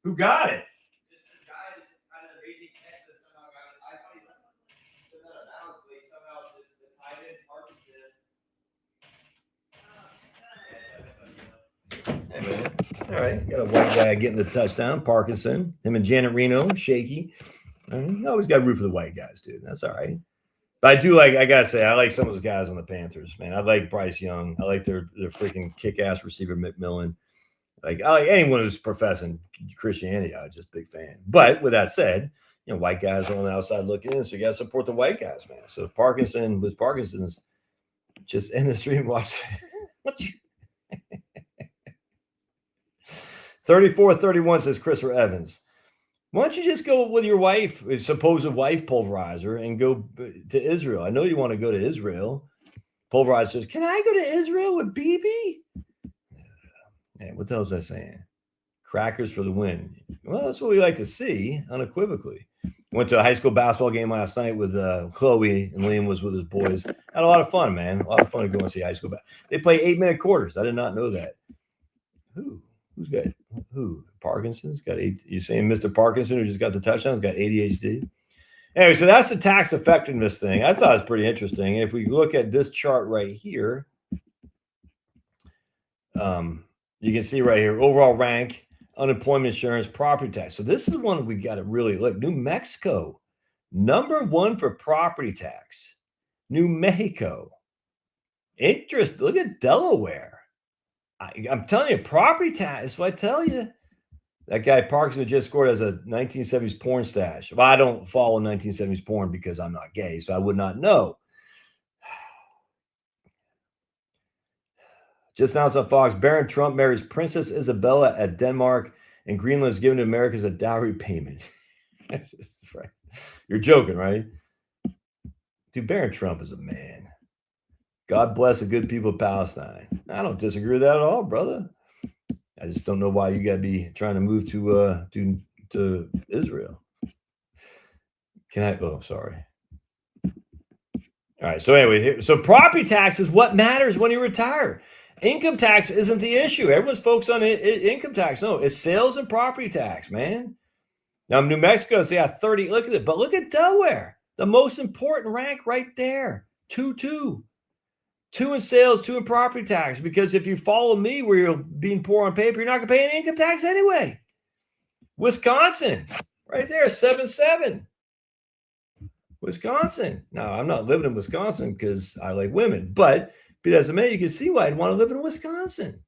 Who got it? Just this guy just kind of raising catch that somehow got it. I thought he said that out, but he somehow just the tight end Parkinson. Hey, man. All right. Got a white guy getting the touchdown. Parkinson. Him and Janet Reno. Shaky. You always got to root for the white guys, dude. That's all right. But I do like. I gotta say, I like some of those guys on the Panthers, man. I like Bryce Young. I like their freaking kick-ass receiver McMillan. I like anyone who's professing Christianity. I'm just a big fan. But with that said, white guys are on the outside looking in, so you got to support the white guys, man. So Parkinson's, just end the stream, watch. 34-31 says Christopher Evans. Why don't you just go with your wife, supposed wife pulverizer, and go to Israel? I know you want to go to Israel. Pulverizer says, "Can I go to Israel with BB?" Man, what the hell is that saying? Crackers for the win. Well, that's what we like to see, unequivocally. Went to a high school basketball game last night with Chloe, and Liam was with his boys. Had a lot of fun, man. A lot of fun to go and see high school basketball. They play 8-minute quarters. I did not know that. Who's got who? Parkinson's got 8. You saying Mr. Parkinson, who just got the touchdowns, got ADHD? Anyway, so that's the tax effectiveness thing. I thought it was pretty interesting. And if we look at this chart right here, you can see right here, overall rank, unemployment insurance, property tax. So this is the one that we got to really look. New Mexico, number 1 for property tax. New Mexico. Interest. Look at Delaware. I'm telling you, property tax. So I tell you, that guy Parkinson just scored as a 1970s porn stash. Well, I don't follow 1970s porn because I'm not gay, so I would not know. Just announced on Fox, Baron Trump marries Princess Isabella at Denmark, and Greenland is given to America as a dowry payment. Right. You're joking, right? Dude, Baron Trump is a man. God bless the good people of Palestine. I don't disagree with that at all, brother. I just don't know why you got to be trying to move to Israel. Can I? Oh, sorry. All right. So anyway, so property tax is what matters when you retire. Income tax isn't the issue. Everyone's focused on income tax. No, it's sales and property tax, man. Now, New Mexico, so 30. Look at it. But look at Delaware. The most important rank right there. 2 in sales, 2 in property tax. Because if you follow me where you're being poor on paper, you're not going to pay any income tax anyway. Wisconsin, right there, 7-7. Wisconsin. Now, I'm not living in Wisconsin because I like women, but as a man, you can see why I'd want to live in Wisconsin.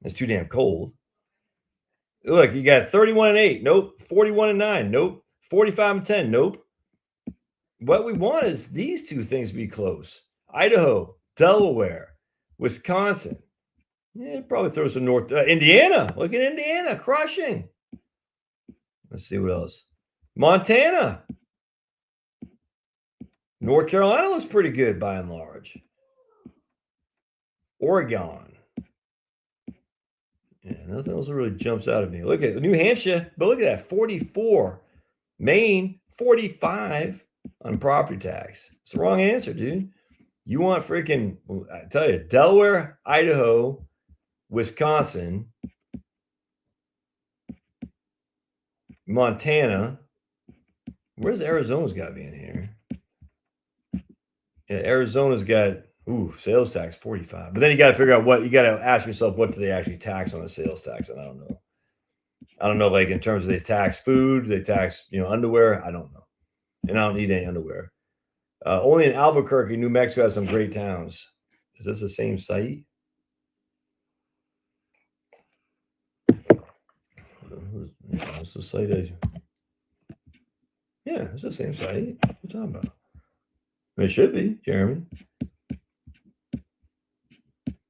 It's too damn cold. Look, you got 31-8. Nope. 41-9. Nope. 45-10. Nope. What we want is these 2 things to be close. Idaho, Delaware, Wisconsin. Yeah, probably throw some North. Indiana. Look at Indiana crushing. Let's see what else. Montana. North Carolina looks pretty good by and large. Oregon. Yeah, nothing else really jumps out at me. Look at New Hampshire, but look at that, 44. Maine, 45 on property tax. It's the wrong answer, dude. You want freaking, I tell you, Delaware, Idaho, Wisconsin, Montana. Where's Arizona's got to be in here? Yeah, Arizona's got sales tax 45. But then you got to figure out what you got to ask yourself, what do they actually tax on the sales tax? And I don't know. Like in terms of they tax food, they tax underwear. I don't know, and I don't need any underwear. Only in Albuquerque, New Mexico has some great towns. Is this the same site? It's the site. Yeah, it's the same site. What are you talking about? It should be, Jeremy.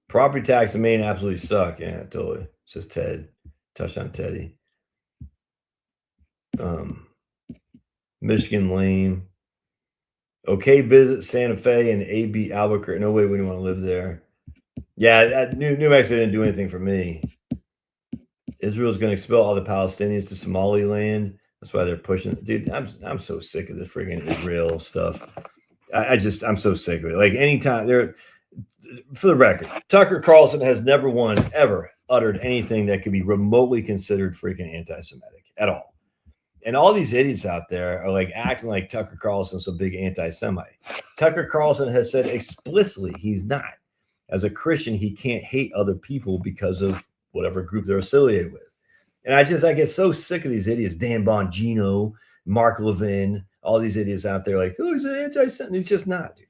Property tax in Maine absolutely suck. Yeah, totally. It's just Ted. Touchdown Teddy. Michigan lame. Okay, visit Santa Fe and AB Albuquerque. No way we want to live there. Yeah, New Mexico didn't do anything for me. Israel's going to expel all the Palestinians to Somaliland. That's why they're pushing. Dude, I'm so sick of this freaking Israel stuff. I'm so sick of it. Like anytime for the record, Tucker Carlson has never ever uttered anything that could be remotely considered freaking anti-Semitic at all. And all these idiots out there are like acting like Tucker Carlson's a big anti-Semite. Tucker Carlson has said explicitly he's not. As a Christian, he can't hate other people because of whatever group they're affiliated with. And I get so sick of these idiots, Dan Bongino, Mark Levin, all these idiots out there like, oh, he's an anti-Semite. He's just not, dude.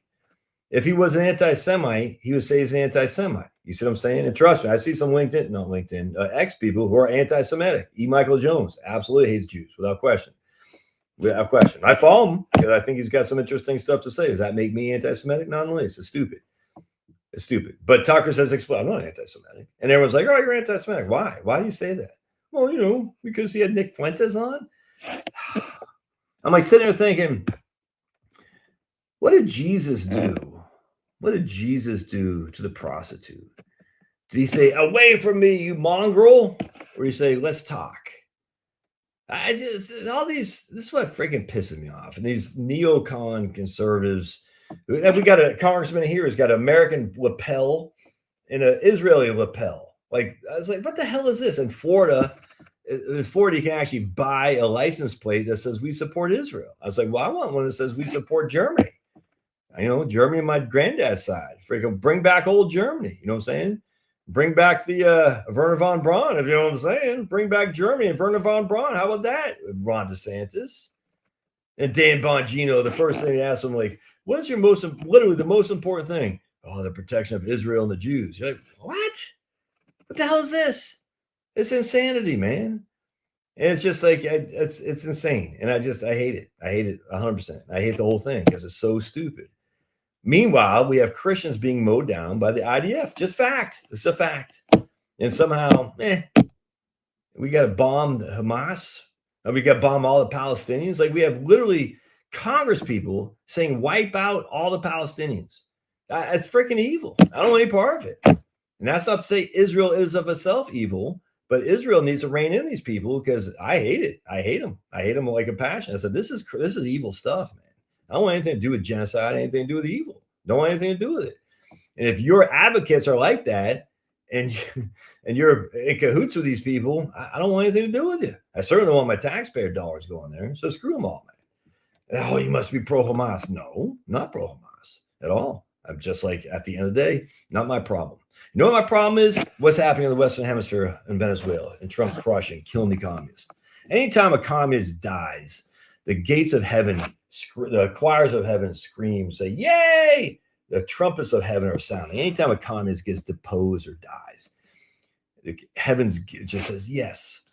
If he was an anti-Semite, he would say he's an anti-Semite. You see what I'm saying? And trust me, I see some LinkedIn, X people who are anti-Semitic. E. Michael Jones absolutely hates Jews without question. Without question. I follow him because I think he's got some interesting stuff to say. Does that make me anti-Semitic? Not in the least. It's stupid. It's stupid. But Tucker says, I'm not anti-Semitic. And everyone's like, oh, you're anti-Semitic. Why? Why do you say that? Well, because he had Nick Fuentes on. I'm like sitting there thinking, what did Jesus do? What did Jesus do to the prostitute? Did he say, away from me, you mongrel? Or he say, let's talk? This is what freaking pisses me off. And these neocon conservatives, we got a congressman here who's got an American lapel and an Israeli lapel. Like, I was like, what the hell is this? In Florida, you can actually buy a license plate that says we support Israel. I was like, well, I want one that says we support Germany. Germany on my granddad's side. Freaking bring back old Germany. You know what I'm saying? Bring back the Werner von Braun, if you know what I'm saying. Bring back Germany and Werner von Braun. How about that, Ron DeSantis? And Dan Bongino, the first thing he asked him, like, what's your literally the most important thing? Oh, the protection of Israel and the Jews. You're like, what? What the hell is this? It's insanity, man. And it's just like, it's insane. And I hate it. I hate it 100%. I hate the whole thing because it's so stupid. Meanwhile, we have Christians being mowed down by the IDF. Just fact. It's a fact. And somehow, we got to bomb the Hamas. And we got to bomb all the Palestinians. Like, we have literally Congress people saying wipe out all the Palestinians. That's freaking evil. I don't want any part of it. And that's not to say Israel is of itself evil, but Israel needs to rein in these people because I hate it. I hate them. I hate them like a passion. I said, this is evil stuff, man. I don't want anything to do with genocide, anything to do with evil. Don't want anything to do with it. And if your advocates are like that and you're in cahoots with these people, I don't want anything to do with you. I certainly don't want my taxpayer dollars going there. So screw them all, man. Oh, you must be pro-Hamas. No, not pro-Hamas at all. I'm just like, at the end of the day, not my problem. You know what my problem is? What's happening in the Western Hemisphere in Venezuela and Trump crushing, killing the communists. Anytime a communist dies, the gates of heaven, the choirs of heaven scream, say, yay! The trumpets of heaven are sounding. Anytime a communist gets deposed or dies, the heavens just says, yes,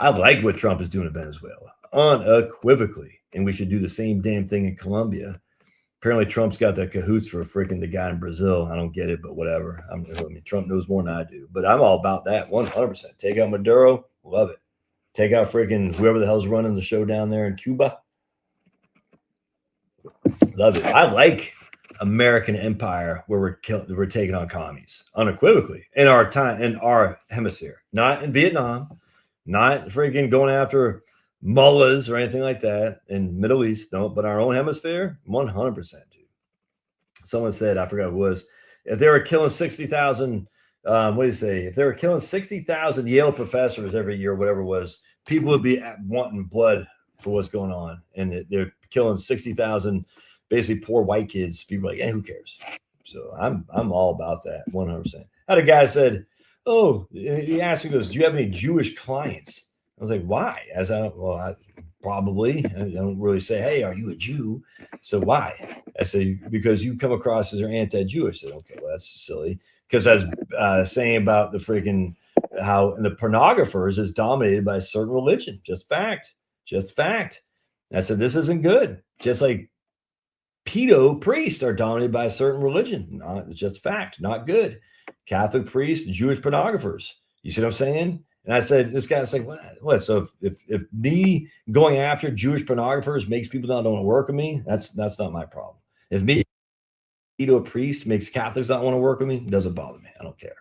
I like what Trump is doing in Venezuela, unequivocally. And we should do the same damn thing in Colombia. Apparently, Trump's got the cahoots for freaking the guy in Brazil. I don't get it, but whatever. I mean, Trump knows more than I do. But I'm all about that, 100%. Take out Maduro, love it. Take out freaking whoever the hell's running the show down there in Cuba. Love it. I like American empire where we're taking on commies unequivocally in our hemisphere, not in Vietnam, not freaking going after mullahs or anything like that in Middle East. No, but our own hemisphere, 100%, dude. Someone said, I forgot who it was, if they were killing 60,000, what do you say? If they were killing 60,000 Yale professors every year, whatever it was, people would be wanting blood for what's going on. And they're killing 60,000 basically poor white kids. People are like, who cares? So I'm all about that 100%. I had a guy said, he asked me, he goes, do you have any Jewish clients? I was like, why? I probably. I don't really say, hey, are you a Jew? So why? I say, because you come across as they're anti-Jewish. I said, okay, well, that's silly. Because I was saying about the freaking how the pornographers is dominated by a certain religion. Just fact. And I said, this isn't good. Just like pedo priests are dominated by a certain religion. Not just fact, not good. Catholic priests, Jewish pornographers. You see what I'm saying? And I said, this guy's like, what? So if me going after Jewish pornographers makes people not want to work with me, that's not my problem. If me to a priest makes Catholics not want to work with me, it doesn't bother me. I don't care.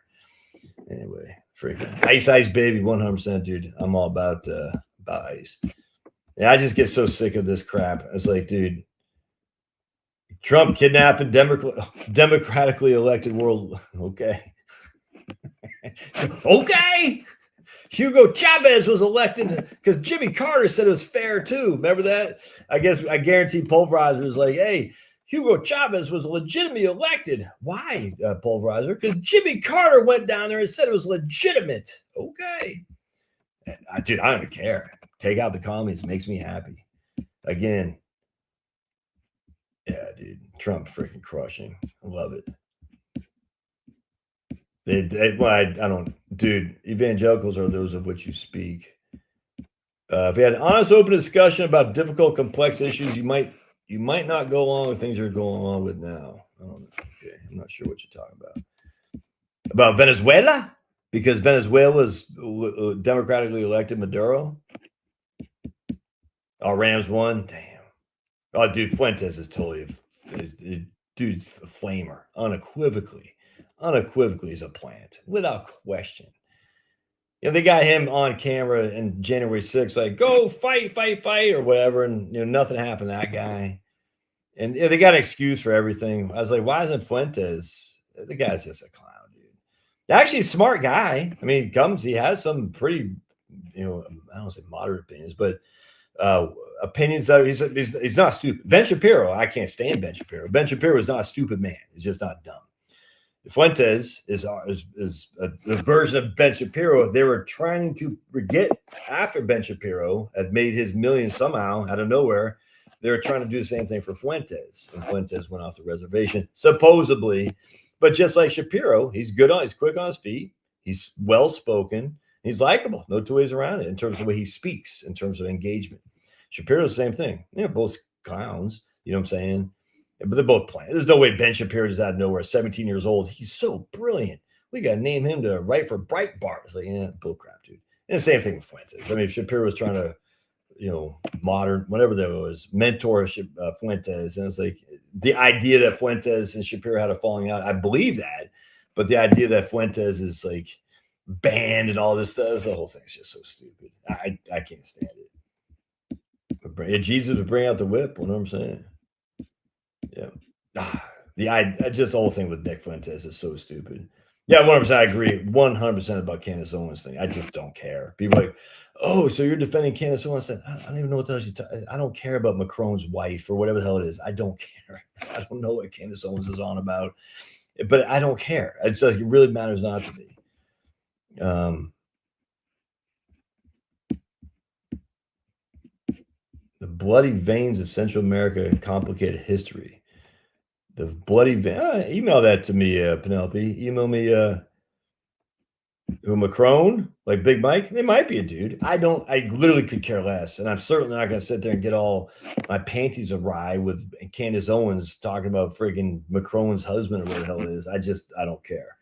Anyway, freaking ice baby, 100%, dude. I'm all about ice. Yeah, I just get so sick of this crap. It's like, dude, Trump kidnapping democratically elected world. Okay. Okay. Hugo Chavez was elected because Jimmy Carter said it was fair too. Remember that? I guarantee Pulverizer was like, hey, Hugo Chavez was legitimately elected. Why, Pulverizer? Because Jimmy Carter went down there and said it was legitimate. Okay. And dude, I don't even care. Take out the commies. It makes me happy. Again, yeah, dude. Trump freaking crushing. I love it. I don't, dude. Evangelicals are those of which you speak. If we had an honest, open discussion about difficult, complex issues, you might not go along with things you're going along with now. I don't know. Okay, I'm not sure what you're talking about Venezuela, because Venezuela is democratically elected Maduro. Oh, Rams won. Damn. Oh, dude, Fuentes is totally dude's a flamer, unequivocally. He's a plant without question. You know, they got him on camera in January 6th, like, go fight, or whatever. And, nothing happened to that guy. And they got an excuse for everything. I was like, why isn't Fuentes? The guy's just a clown, dude. Actually, a smart guy. I mean, he has some pretty, I don't say moderate opinions, but opinions that he's not stupid. Ben Shapiro, I can't stand Ben Shapiro. Ben Shapiro is not a stupid man. He's just not dumb. Fuentes is a version of Ben Shapiro. They were trying to get after Ben Shapiro had made his millions somehow out of nowhere. They were trying to do the same thing for Fuentes, and Fuentes went off the reservation supposedly. But just like Shapiro, he's quick on his feet. He's well spoken. He's likable. No two ways around it in terms of the way he speaks, in terms of engagement. Shapiro's the same thing. Both clowns. You know what I'm saying? But they're both playing. There's no way Ben Shapiro is out of nowhere. 17 years old. He's so brilliant. We got to name him to write for Breitbart. It's like, bull crap, dude. And the same thing with Fuentes. I mean, if Shapiro was trying to, modern, whatever that was, mentor Fuentes. And it's like the idea that Fuentes and Shapiro had a falling out. I believe that. But the idea that Fuentes is like banned and all this stuff, the whole thing's just so stupid. I can't stand it. Jesus would bring out the whip. You know what I'm saying? Yeah. The whole thing with Nick Fuentes is so stupid. Yeah, 100%. I agree 100% about Candace Owens thing. I just don't care. People are like, oh, so you're defending Candace Owens? I don't even know what the hell you're talking. I don't care about Macron's wife or whatever the hell it is. I don't care. I don't know what Candace Owens is on about, but I don't care. It's like it really matters not to me. The bloody veins of Central America, complicated history. The bloody vein. Email that to me, Penelope. Email me who Macron, like Big Mike. They might be a dude. I literally could care less. And I'm certainly not going to sit there and get all my panties awry with Candace Owens talking about freaking Macron's husband or whatever the hell it is. I don't care.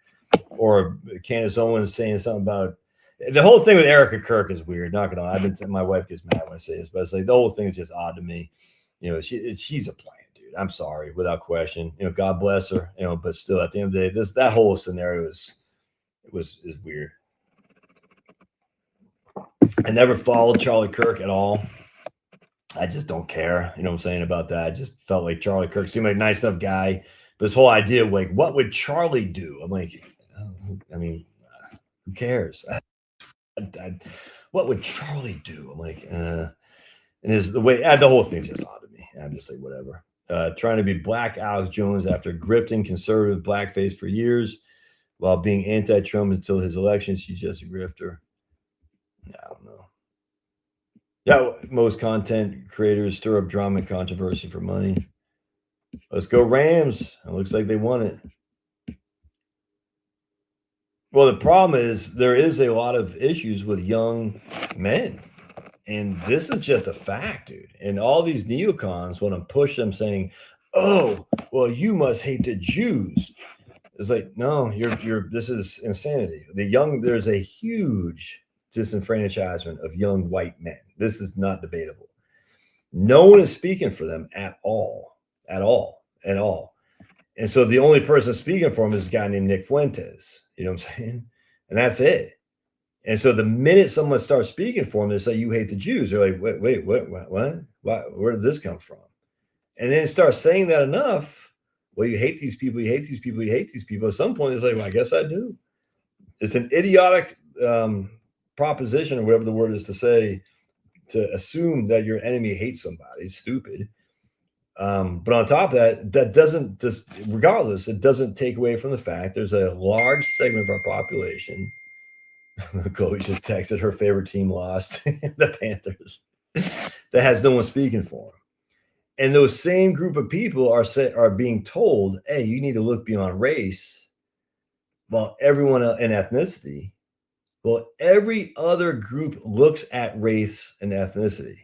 Or Candace Owens saying something about the whole thing with Erica Kirk is weird. Not gonna lie. My wife gets mad when I say this, but it's like the whole thing is just odd to me. She's a plant, dude. I'm sorry, without question. God bless her. But still, at the end of the day, that whole scenario is weird. I never followed Charlie Kirk at all. I just don't care. You know what I'm saying about that? I just felt like Charlie Kirk seemed like a nice enough guy. But this whole idea of like, what would Charlie do? I'm like, I mean, who cares? What would Charlie do? I'm like, and is the way the whole thing's just odd to me. I'm just like, whatever. Trying to be Black Alex Jones after grifting conservative blackface for years while being anti-Trump until his election. She's just a grifter. I don't know. Yeah, most content creators stir up drama and controversy for money. Let's go Rams. It looks like they won it. Well, the problem is there is a lot of issues with young men. And this is just a fact, dude. And all these neocons want to push them saying, oh, well, you must hate the Jews. It's like, no, this is insanity. There's a huge disenfranchisement of young white men. This is not debatable. No one is speaking for them at all. And so the only person speaking for them is a guy named Nick Fuentes. You know what I'm saying? And that's it. And so the minute someone starts speaking for them, they say, you hate the Jews. They're like, wait, what? Where did this come from? And then it starts saying that enough. Well, you hate these people. At some point, it's like, well, I guess I do. It's an idiotic proposition, or whatever the word is to say, to assume that your enemy hates somebody. It's stupid. But on top of that, that doesn't just, regardless, it doesn't take away from the fact there's a large segment of our population. Chloe just texted her favorite team lost, the Panthers, that has no one speaking for them. And those same group of people are being told, hey, you need to look beyond race. Well, everyone in ethnicity, well, every other group looks at race and ethnicity.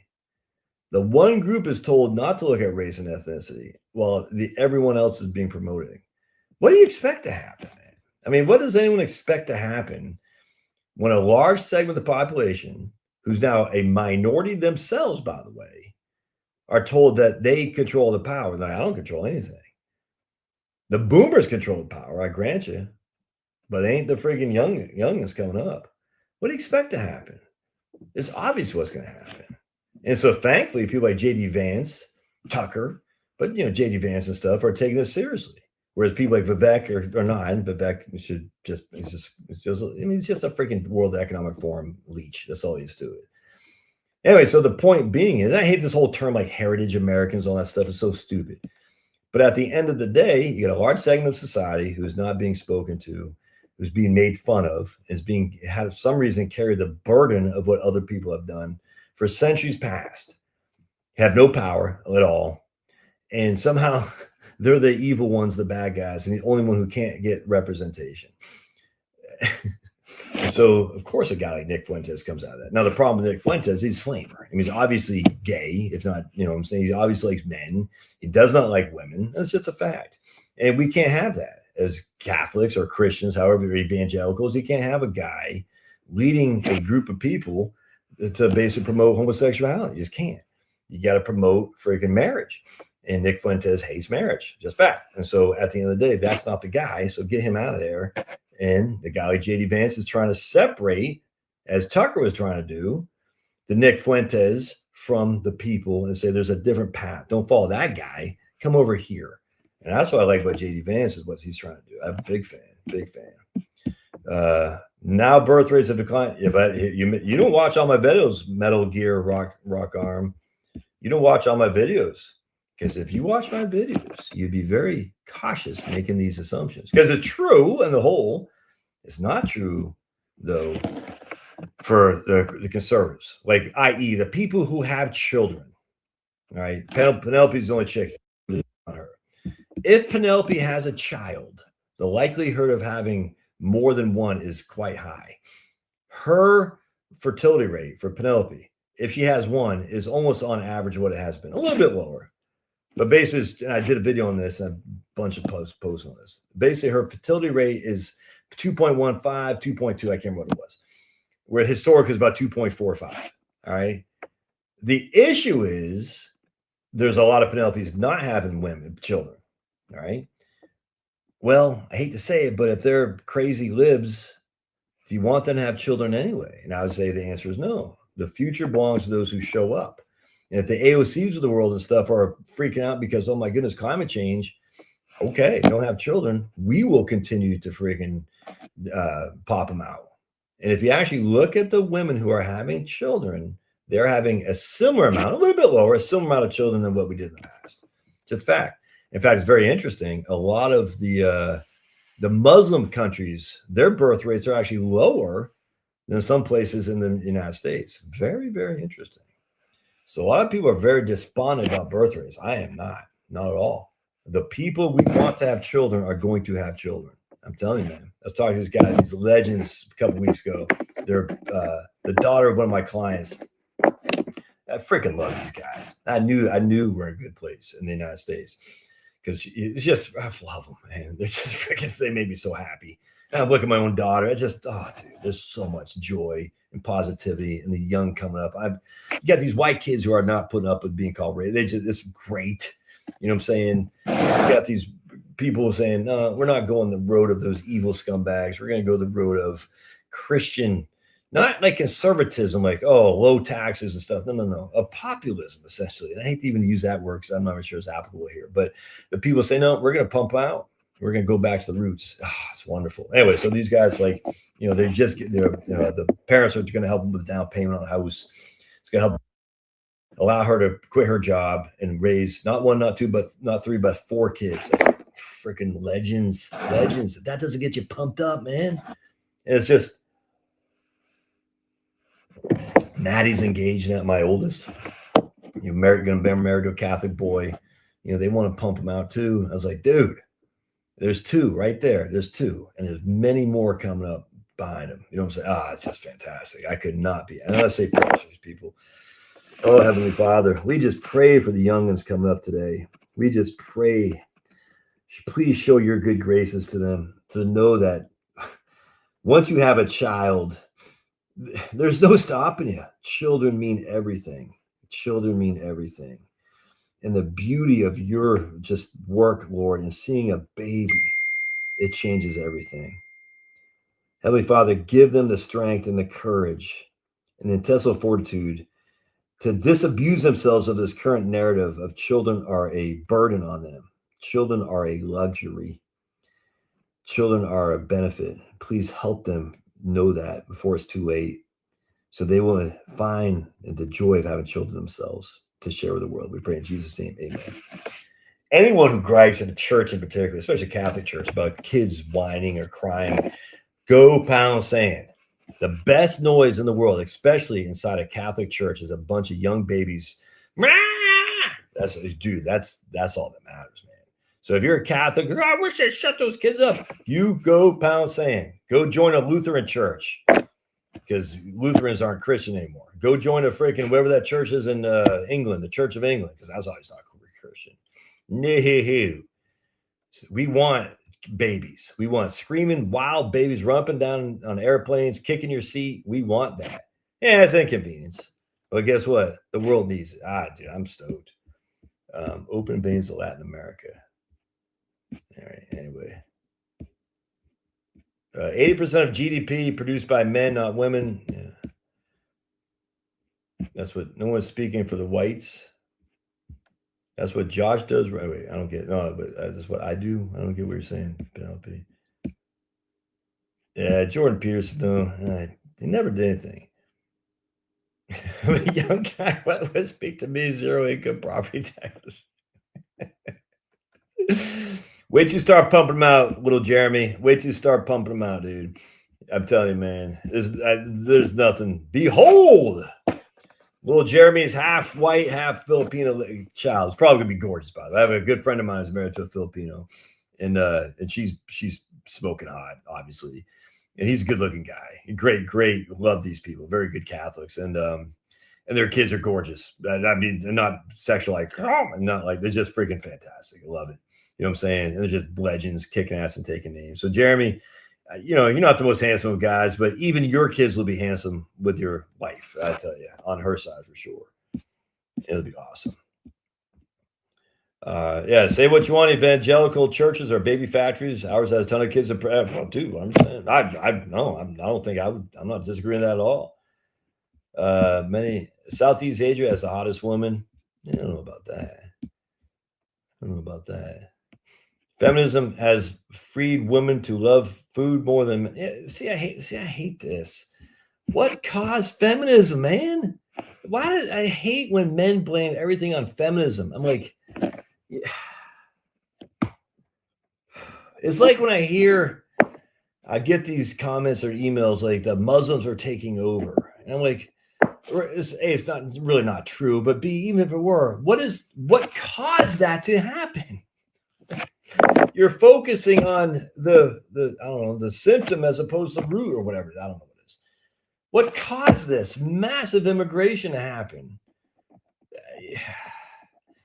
The one group is told not to look at race and ethnicity, while everyone else is being promoted. What do you expect to happen, man? I mean, what does anyone expect to happen when a large segment of the population, who's now a minority themselves, by the way, are told that they control the power? Like, I don't control anything. The boomers control the power, I grant you, but they ain't the freaking young that's coming up. What do you expect to happen? It's obvious what's going to happen. And so thankfully, people like JD Vance, Tucker, but JD Vance and stuff are taking this seriously. Whereas people like Vivek are not. And Vivek should just, it's just, I mean, it's just a freaking World Economic Forum leech. That's all he is to it. Anyway, so the point being is, I hate this whole term like heritage Americans, all that stuff is so stupid. But at the end of the day, you got a large segment of society who's not being spoken to, who's being made fun of, is being had for some reason carry the burden of what other people have done for centuries past, have no power at all, and somehow they're the evil ones, the bad guys, and the only one who can't get representation. So, of course, a guy like Nick Fuentes comes out of that. Now, the problem with Nick Fuentes, he's flamer. I mean, he's obviously gay, if not, what I'm saying, he obviously likes men. He does not like women. That's just a fact. And we can't have that as Catholics or Christians, however, evangelicals. You can't have a guy leading a group of people to basically promote homosexuality. You just can't. You got to promote freaking marriage. And Nick Fuentes hates marriage, just fact. And so at the end of the day, that's not the guy. So get him out of there. And the guy like JD Vance is trying to separate, as Tucker was trying to do, the Nick Fuentes from the people and say there's a different path. Don't follow that guy. Come over here. And that's what I like about JD Vance is what he's trying to do. I'm a big fan. Now birth rates have declined. Yeah, but you don't watch all my videos, Metal Gear Rock Arm. You don't watch all my videos. Because if you watch my videos, you'd be very cautious making these assumptions. Because it's true in the whole. It's not true, though, for the conservatives. Like, i.e., the people who have children. All right? Penelope's the only chick on her. If Penelope has a child, the likelihood of having more than one is quite high. Her fertility rate for Penelope, if she has one, is almost on average what it has been. A little bit lower. But basically, I did a video on this and a bunch of posts on this. Basically, her fertility rate is 2.15, 2.2. I can't remember what it was. Where historic is about 2.45. All right. The issue is there's a lot of Penelopes not having children. All right. Well, I hate to say it, but if they're crazy libs, do you want them to have children anyway? And I would say the answer is no. The future belongs to those who show up. And if the AOCs of the world and stuff are freaking out because, oh my goodness, climate change, okay, don't have children. We will continue to freaking pop them out. And if you actually look at the women who are having children, they're having a similar amount, a little bit lower, a similar amount of children than what we did in the past. Just fact. In fact, it's very interesting. A lot of the Muslim countries, their birth rates are actually lower than some places in the United States. Very, very interesting. So a lot of people are very despondent about birth rates. I am not at all. The people we want to have children are going to have children. I'm telling you, man. I was talking to these guys, these legends, a couple weeks ago. They're the daughter of one of my clients. I freaking love these guys. I knew we're in a good place in the United States because it's just, I love them, man. They're just freaking, they made me so happy. And I look at my own daughter. I just, oh, dude, there's so much joy and positivity and the young coming up. You got these white kids who are not putting up with being called racist. It's great. You know what I'm saying? You got these people saying, no, we're not going the road of those evil scumbags. We're going to go the road of Christian, not like conservatism, like, oh, low taxes and stuff. No. Of populism, essentially. And I hate to even use that word because I'm not sure it's applicable here. But the people say, no, we're going to pump out. We're going to go back to the roots. Oh, it's wonderful. Anyway, so these guys, like, they just get the parents are going to help them with down payment on a house. It's going to help allow her to quit her job and raise not one, not two, but not three, but 4 kids. That's freaking legends. That doesn't get you pumped up, man. And it's just Maddie's engaged now, my oldest. Gonna be married to a Catholic boy. They want to pump him out too. I was like, dude, there's 2 right there. There's 2, and there's many more coming up behind him. You know what I'm saying? It's just fantastic. I could not be. And I say prayers for these people. Oh, Heavenly Father, we just pray for the youngins coming up today. We just pray. Please show your good graces to them, to know that once you have a child, there's no stopping you. Children mean everything. Children mean everything. And the beauty of your just work, Lord, and seeing a baby, it changes everything. Heavenly Father, give them the strength and the courage and the intestinal fortitude to disabuse themselves of this current narrative of children are a burden on them. Children are a luxury. Children are a benefit. Please help them know that before it's too late, so they will find the joy of having children themselves to share with the world. We pray in Jesus' name, amen. Anyone who gripes in the church in particular, especially Catholic Church, about kids whining or crying, go pound sand. The best noise in the world, especially inside a Catholic church, is a bunch of young babies. That's all that matters, man. So if you're a Catholic, I wish they'd shut those kids up. You go pound sand. Go join a Lutheran church, because Lutherans aren't Christian anymore. Go join a freaking whatever that church is in England, the Church of England, because that's always not Christian. No. We want babies. We want screaming wild babies running down on airplanes, kicking your seat. We want that. Yeah, it's inconvenience. But guess what? The world needs it. Dude, I'm stoked. Open veins to Latin America. All right. Anyway, 80% of GDP produced by men, not women. Yeah. That's what no one's speaking for the whites. That's what Josh does. Right? Wait, I don't get. No, but that's what I do. I don't get what you're saying, Penelope. Yeah, Jordan Peterson. No, he never did anything. The young guy would speak to me. 0 income property taxes. Wait till you start pumping them out, little Jeremy. Wait till you start pumping them out, dude. I'm telling you, man. There's nothing. Behold, little Jeremy's half white, half Filipino child. It's probably gonna be gorgeous, by the way. I have a good friend of mine who's married to a Filipino, and she's smoking hot, obviously. And he's a good-looking guy. Great. Love these people. Very good Catholics, and their kids are gorgeous. I mean, they're not sexual, not like they're just freaking fantastic. I love it. You know what I'm saying? And they're just legends, kicking ass and taking names. So Jeremy, you're not the most handsome of guys, but even your kids will be handsome with your wife. I tell you, on her side for sure. It'll be awesome. Say what you want. Evangelical churches are baby factories. Ours has a ton of kids. Well, too. I'm saying, I don't think I'm not disagreeing with that at all. Many Southeast Asia has the hottest woman. I don't know about that. Feminism has freed women to love food more than men. Yeah, I hate this. What caused feminism, man? I hate when men blame everything on feminism. I'm like, yeah. It's like when I get these comments or emails like the Muslims are taking over. And I'm like, it's not really not true, but B, even if it were, what caused that to happen? You're focusing on the I don't know, the symptom as opposed to the root or whatever. I don't know what it is. What caused this massive immigration to happen?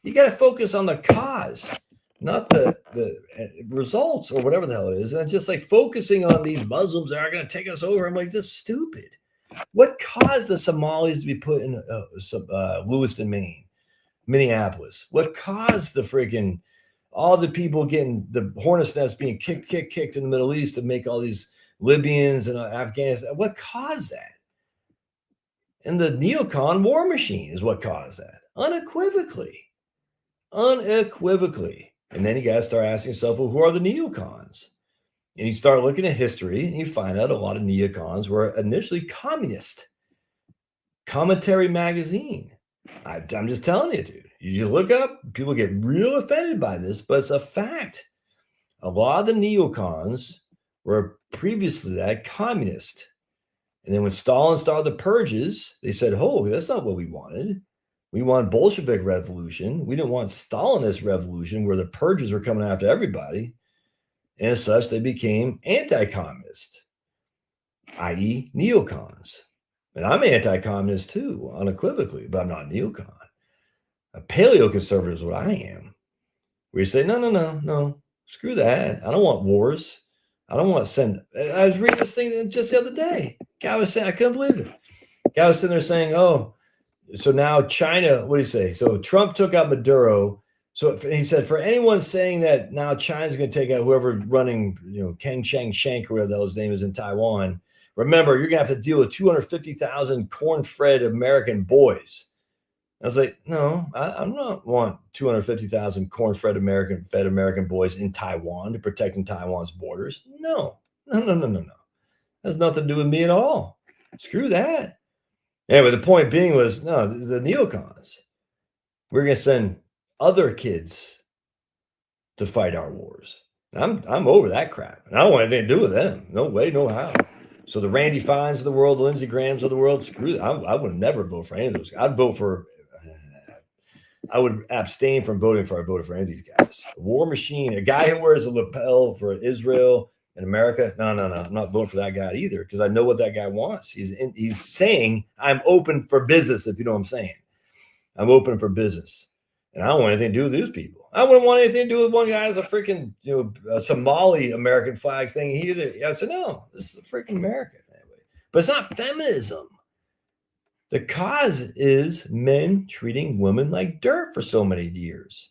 You got to focus on the cause, not the results or whatever the hell it is. And it's just like focusing on these Muslims that are going to take us over. I'm like, this is stupid. What caused the Somalis to be put in Lewiston, Maine, Minneapolis? What caused the freaking all the people getting the hornet's nest being kicked in the Middle East to make all these Libyans and Afghanistan? What caused that? And the neocon war machine is what caused that, unequivocally. And then you got to start asking yourself, well, who are the neocons? And you start looking at history and you find out a lot of neocons were initially communist. Commentary magazine. I'm just telling you, dude. You look up, people get real offended by this, but it's a fact. A lot of the neocons were previously that communist. And then when Stalin started the purges, they said, oh, that's not what we wanted. We want Bolshevik revolution. We didn't want Stalinist revolution where the purges were coming after everybody. And as such, they became anti-communist, i.e. neocons. And I'm anti-communist too, unequivocally, but I'm not a neocon. A paleoconservative is what I am. Where you say, no, screw that. I don't want wars. I don't want to send. I was reading this thing just the other day. Guy was saying, I couldn't believe it. Guy was sitting there saying, oh, so now China, what do you say? So Trump took out Maduro. So he said, for anyone saying that now China's going to take out whoever running, Kang Chang Shank or whatever the hell his name is in Taiwan, remember, you're going to have to deal with 250,000 corn-fed American boys. I was like, no, I don't want 250,000 corn-fed American boys in Taiwan to protecting Taiwan's borders. No. Has nothing to do with me at all. Screw that. Anyway, the point being was, no, the neocons. We're going to send other kids to fight our wars. I'm over that crap. And I don't want anything to do with them. No way, no how. So the Randy Fines of the world, the Lindsey Grahams of the world, screw them. I would never vote for any of those. I'd vote for I would abstain from voting for. I voted for any of these guys. A war machine, a guy who wears a lapel for Israel and America. No. I'm not voting for that guy either because I know what that guy wants. He's saying I'm open for business. If you know what I'm saying, I'm open for business, and I don't want anything to do with these people. I wouldn't want anything to do with one guy as a freaking a Somali American flag thing either. I said no. This is a freaking America anyway, but it's not feminism. The cause is men treating women like dirt for so many years.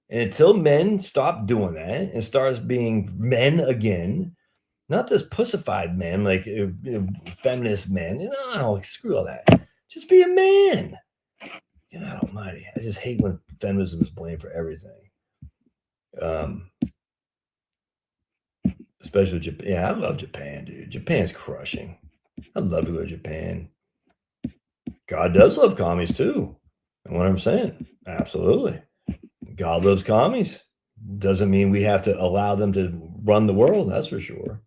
And until men stop doing that and starts being men again, not this pussified men like feminist men. No, screw all that. Just be a man. God almighty. I just hate when feminism is blamed for everything. Especially Japan. Yeah, I love Japan, dude. Japan's crushing. I love to go to Japan. God does love commies too. And what I'm saying, absolutely. God loves commies. Doesn't mean we have to allow them to run the world. That's for sure.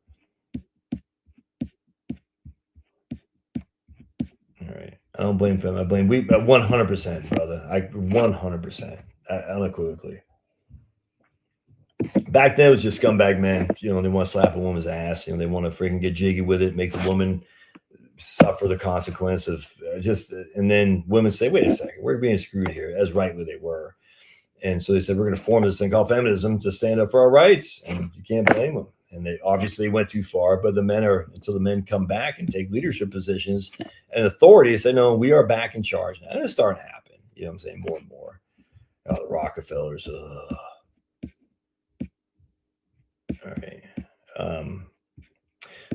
All right. I don't blame them. I blame we 100%, brother. 100%, unequivocally. Back then, it was just scumbag men. They want to slap a woman's ass. They want to freaking get jiggy with it, make the woman suffer the consequence of and then women say, wait a second, we're being screwed here, as rightly they were. And so they said, we're going to form this thing called feminism to stand up for our rights. And you can't blame them. And they obviously went too far, but until the men come back and take leadership positions and authority, say, no, we are back in charge now. And it's starting to happen. You know what I'm saying? More and more. The Rockefellers. All right.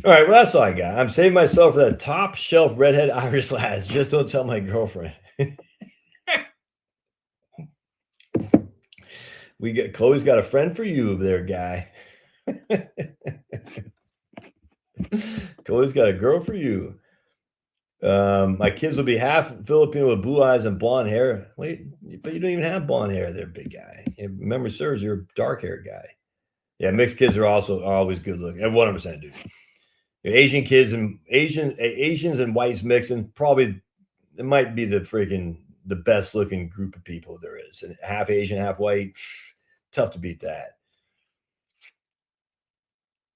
All right. Well, that's all I got. I'm saving myself for that top shelf redhead Irish lass. Just don't tell my girlfriend. Chloe's got a friend for you there, guy. Chloe's got a girl for you. My kids will be half Filipino with blue eyes and blonde hair. Wait, but you don't even have blonde hair there, big guy. Memory serves, you're a dark-haired guy. Yeah, mixed kids are always good looking. 100%, dude. Asian kids and Asians and whites mixing, probably it might be the best looking group of people there is. And half Asian, half white, tough to beat that.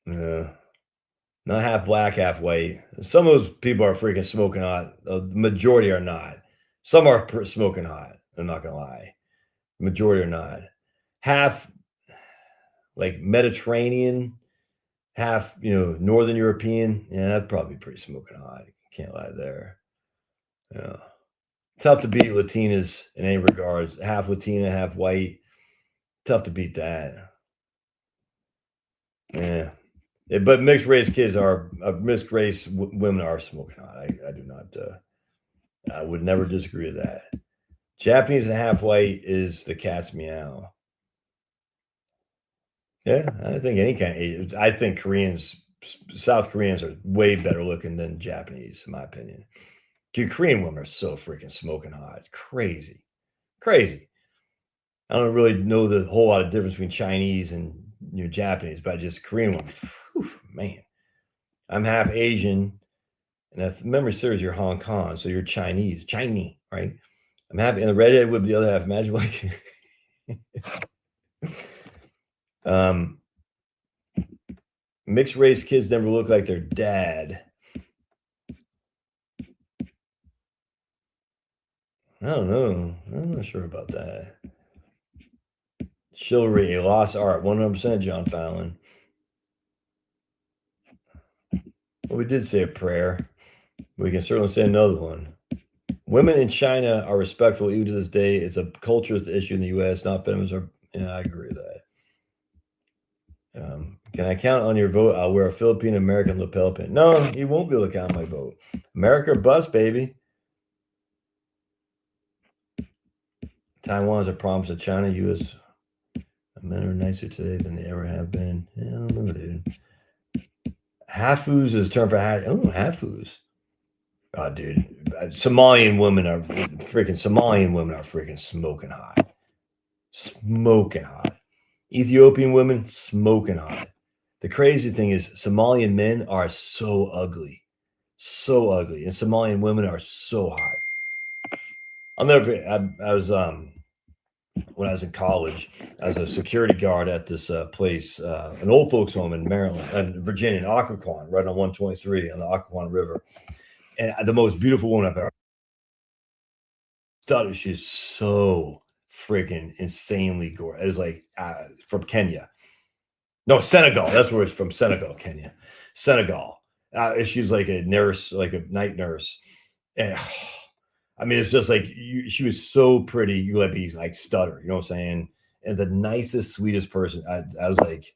Not half black, half white. Some of those people are freaking smoking hot. The majority are not. Some are smoking hot. I'm not gonna lie. Majority are not. Half like Mediterranean, half Northern European. Yeah, that'd probably be pretty smoking hot. Can't lie there. Yeah, tough to beat Latinas in any regards. Half Latina, half white. Tough to beat that. Yeah. But mixed race kids mixed race women are smoking hot. I do not. I would never disagree with that. Japanese and half white is the cat's meow. Yeah, I think any kind. I think South Koreans are way better looking than Japanese, in my opinion. Korean women are so freaking smoking hot. It's crazy. Crazy. I don't really know the whole lot of difference between Chinese and Japanese, but just Korean women, whew, man. I'm half Asian, and if memory serves, you're Hong Kong, so you're Chinese, right? I'm happy, and the redhead would be the other half. Imagine like, mixed race kids never look like their dad. I don't know. I'm not sure about that. Chivalry, a lost art, 100%, John Fallon. Well, we did say a prayer. We can certainly say another one. Women in China are respectful even to this day. It's a culturist issue in the U.S., not feminism. Yeah, I agree with that. Can I count on your vote? I'll wear a Philippine American lapel pin. No, you won't be able to count my vote. America or bust, baby. Taiwan is a promise to China. U.S. men are nicer today than they ever have been. Yeah, I don't know, dude. Hafus is a term for hash. Oh, hafus. Oh, dude. Somalian women are freaking smoking hot. Smoking hot. Ethiopian women, smoking hot. The crazy thing is, Somalian men are so ugly. So ugly. And Somalian women are so hot. I'll never forget. I was when I was in college, I was a security guard at this place, an old folks home in Maryland, Virginia, in Occoquan, right on 123 on the Occoquan River. And the most beautiful woman I've ever studied. She's so freaking insanely gorgeous. It was like from Kenya. No, Senegal. That's where it's from. Senegal, Kenya. Senegal. She's like a nurse, like a night nurse. And I mean, it's just like she was so pretty. You would be like stutter, you know what I'm saying? And the nicest, sweetest person. I was like,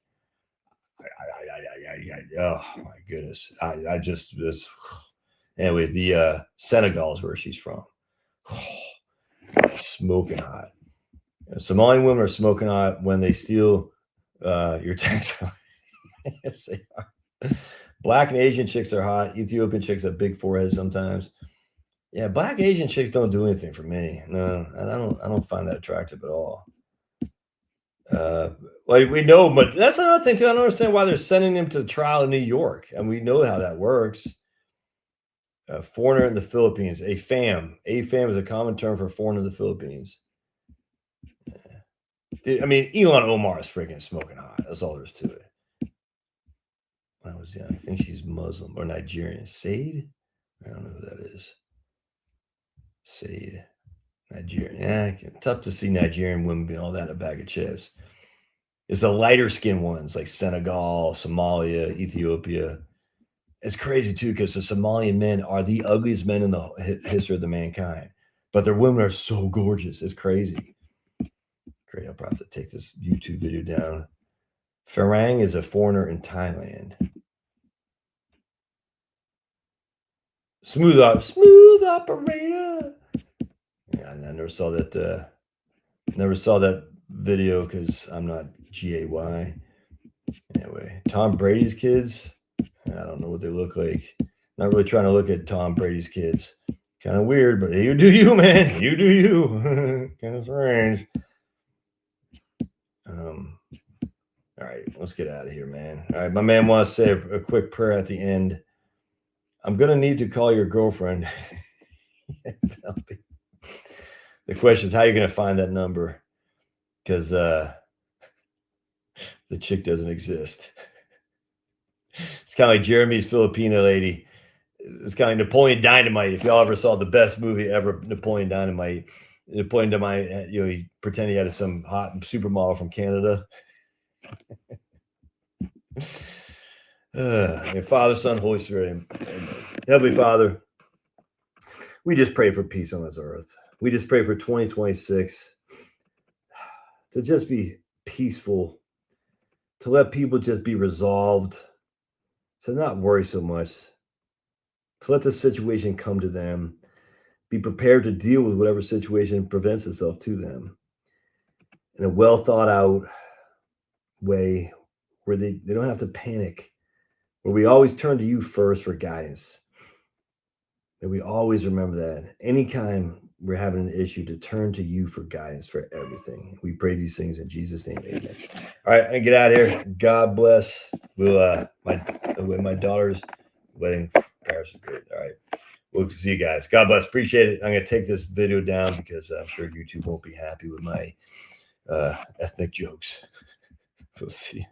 oh my goodness. I just was. Anyway, the Senegal is where she's from. Smoking hot. Somalian women are smoking hot when they steal your tax. Yes, they are. Black and Asian chicks are hot. Ethiopian chicks have big foreheads sometimes. Yeah, black Asian chicks don't do anything for me. No, and I don't find that attractive at all. Like we know, but that's another thing too. I don't understand why they're sending him to trial in New York, and we know how that works. Foreigner in the Philippines, a fam. A fam is a common term for foreigner in the Philippines. I mean, Elon Omar is freaking smoking hot. That's all there is to it. When I was young, I think she's Muslim or Nigerian. Said? I don't know who that is. Said. Nigerian. Yeah, tough to see Nigerian women being all that in a bag of chips. It's the lighter skinned ones like Senegal, Somalia, Ethiopia. It's crazy too because the Somalian men are the ugliest men in the history of the mankind, but their women are so gorgeous. It's crazy. Great. I'll probably have to take this YouTube video down. Farang is a foreigner in Thailand. Smooth operator. Yeah, I never saw that. Never saw that video because I'm not GAY. Anyway, Tom Brady's kids. I don't know what they look like. Not really trying to look at Tom Brady's kids. Kind of weird, but you do you, man. You do you. Kind of strange. All right, let's get out of here, man. All right, my man wants to say a quick prayer at the end. I'm gonna need to call your girlfriend. The question is, how are you gonna find that number? Because the chick doesn't exist. It's kind of like Jeremy's Filipino lady. It's kind of like Napoleon Dynamite. If y'all ever saw the best movie ever, Napoleon Dynamite, he pretended he had some hot supermodel from Canada. Father, Son, Holy Spirit. Amen. Heavenly Father, we just pray for peace on this earth. We just pray for 2026 to just be peaceful, to let people just be resolved, to not worry so much, to let the situation come to them, be prepared to deal with whatever situation presents itself to them in a well thought out way where they don't have to panic, where we always turn to you first for guidance. May we always remember that. Anytime we're having an issue, to turn to you for guidance for everything. We pray these things in Jesus' name. Amen. All right, I get out of here. God bless. We'll my daughter's wedding prayers are good. All right. We'll see you guys. God bless. Appreciate it. I'm going to take this video down because I'm sure YouTube won't be happy with my ethnic jokes. We'll see.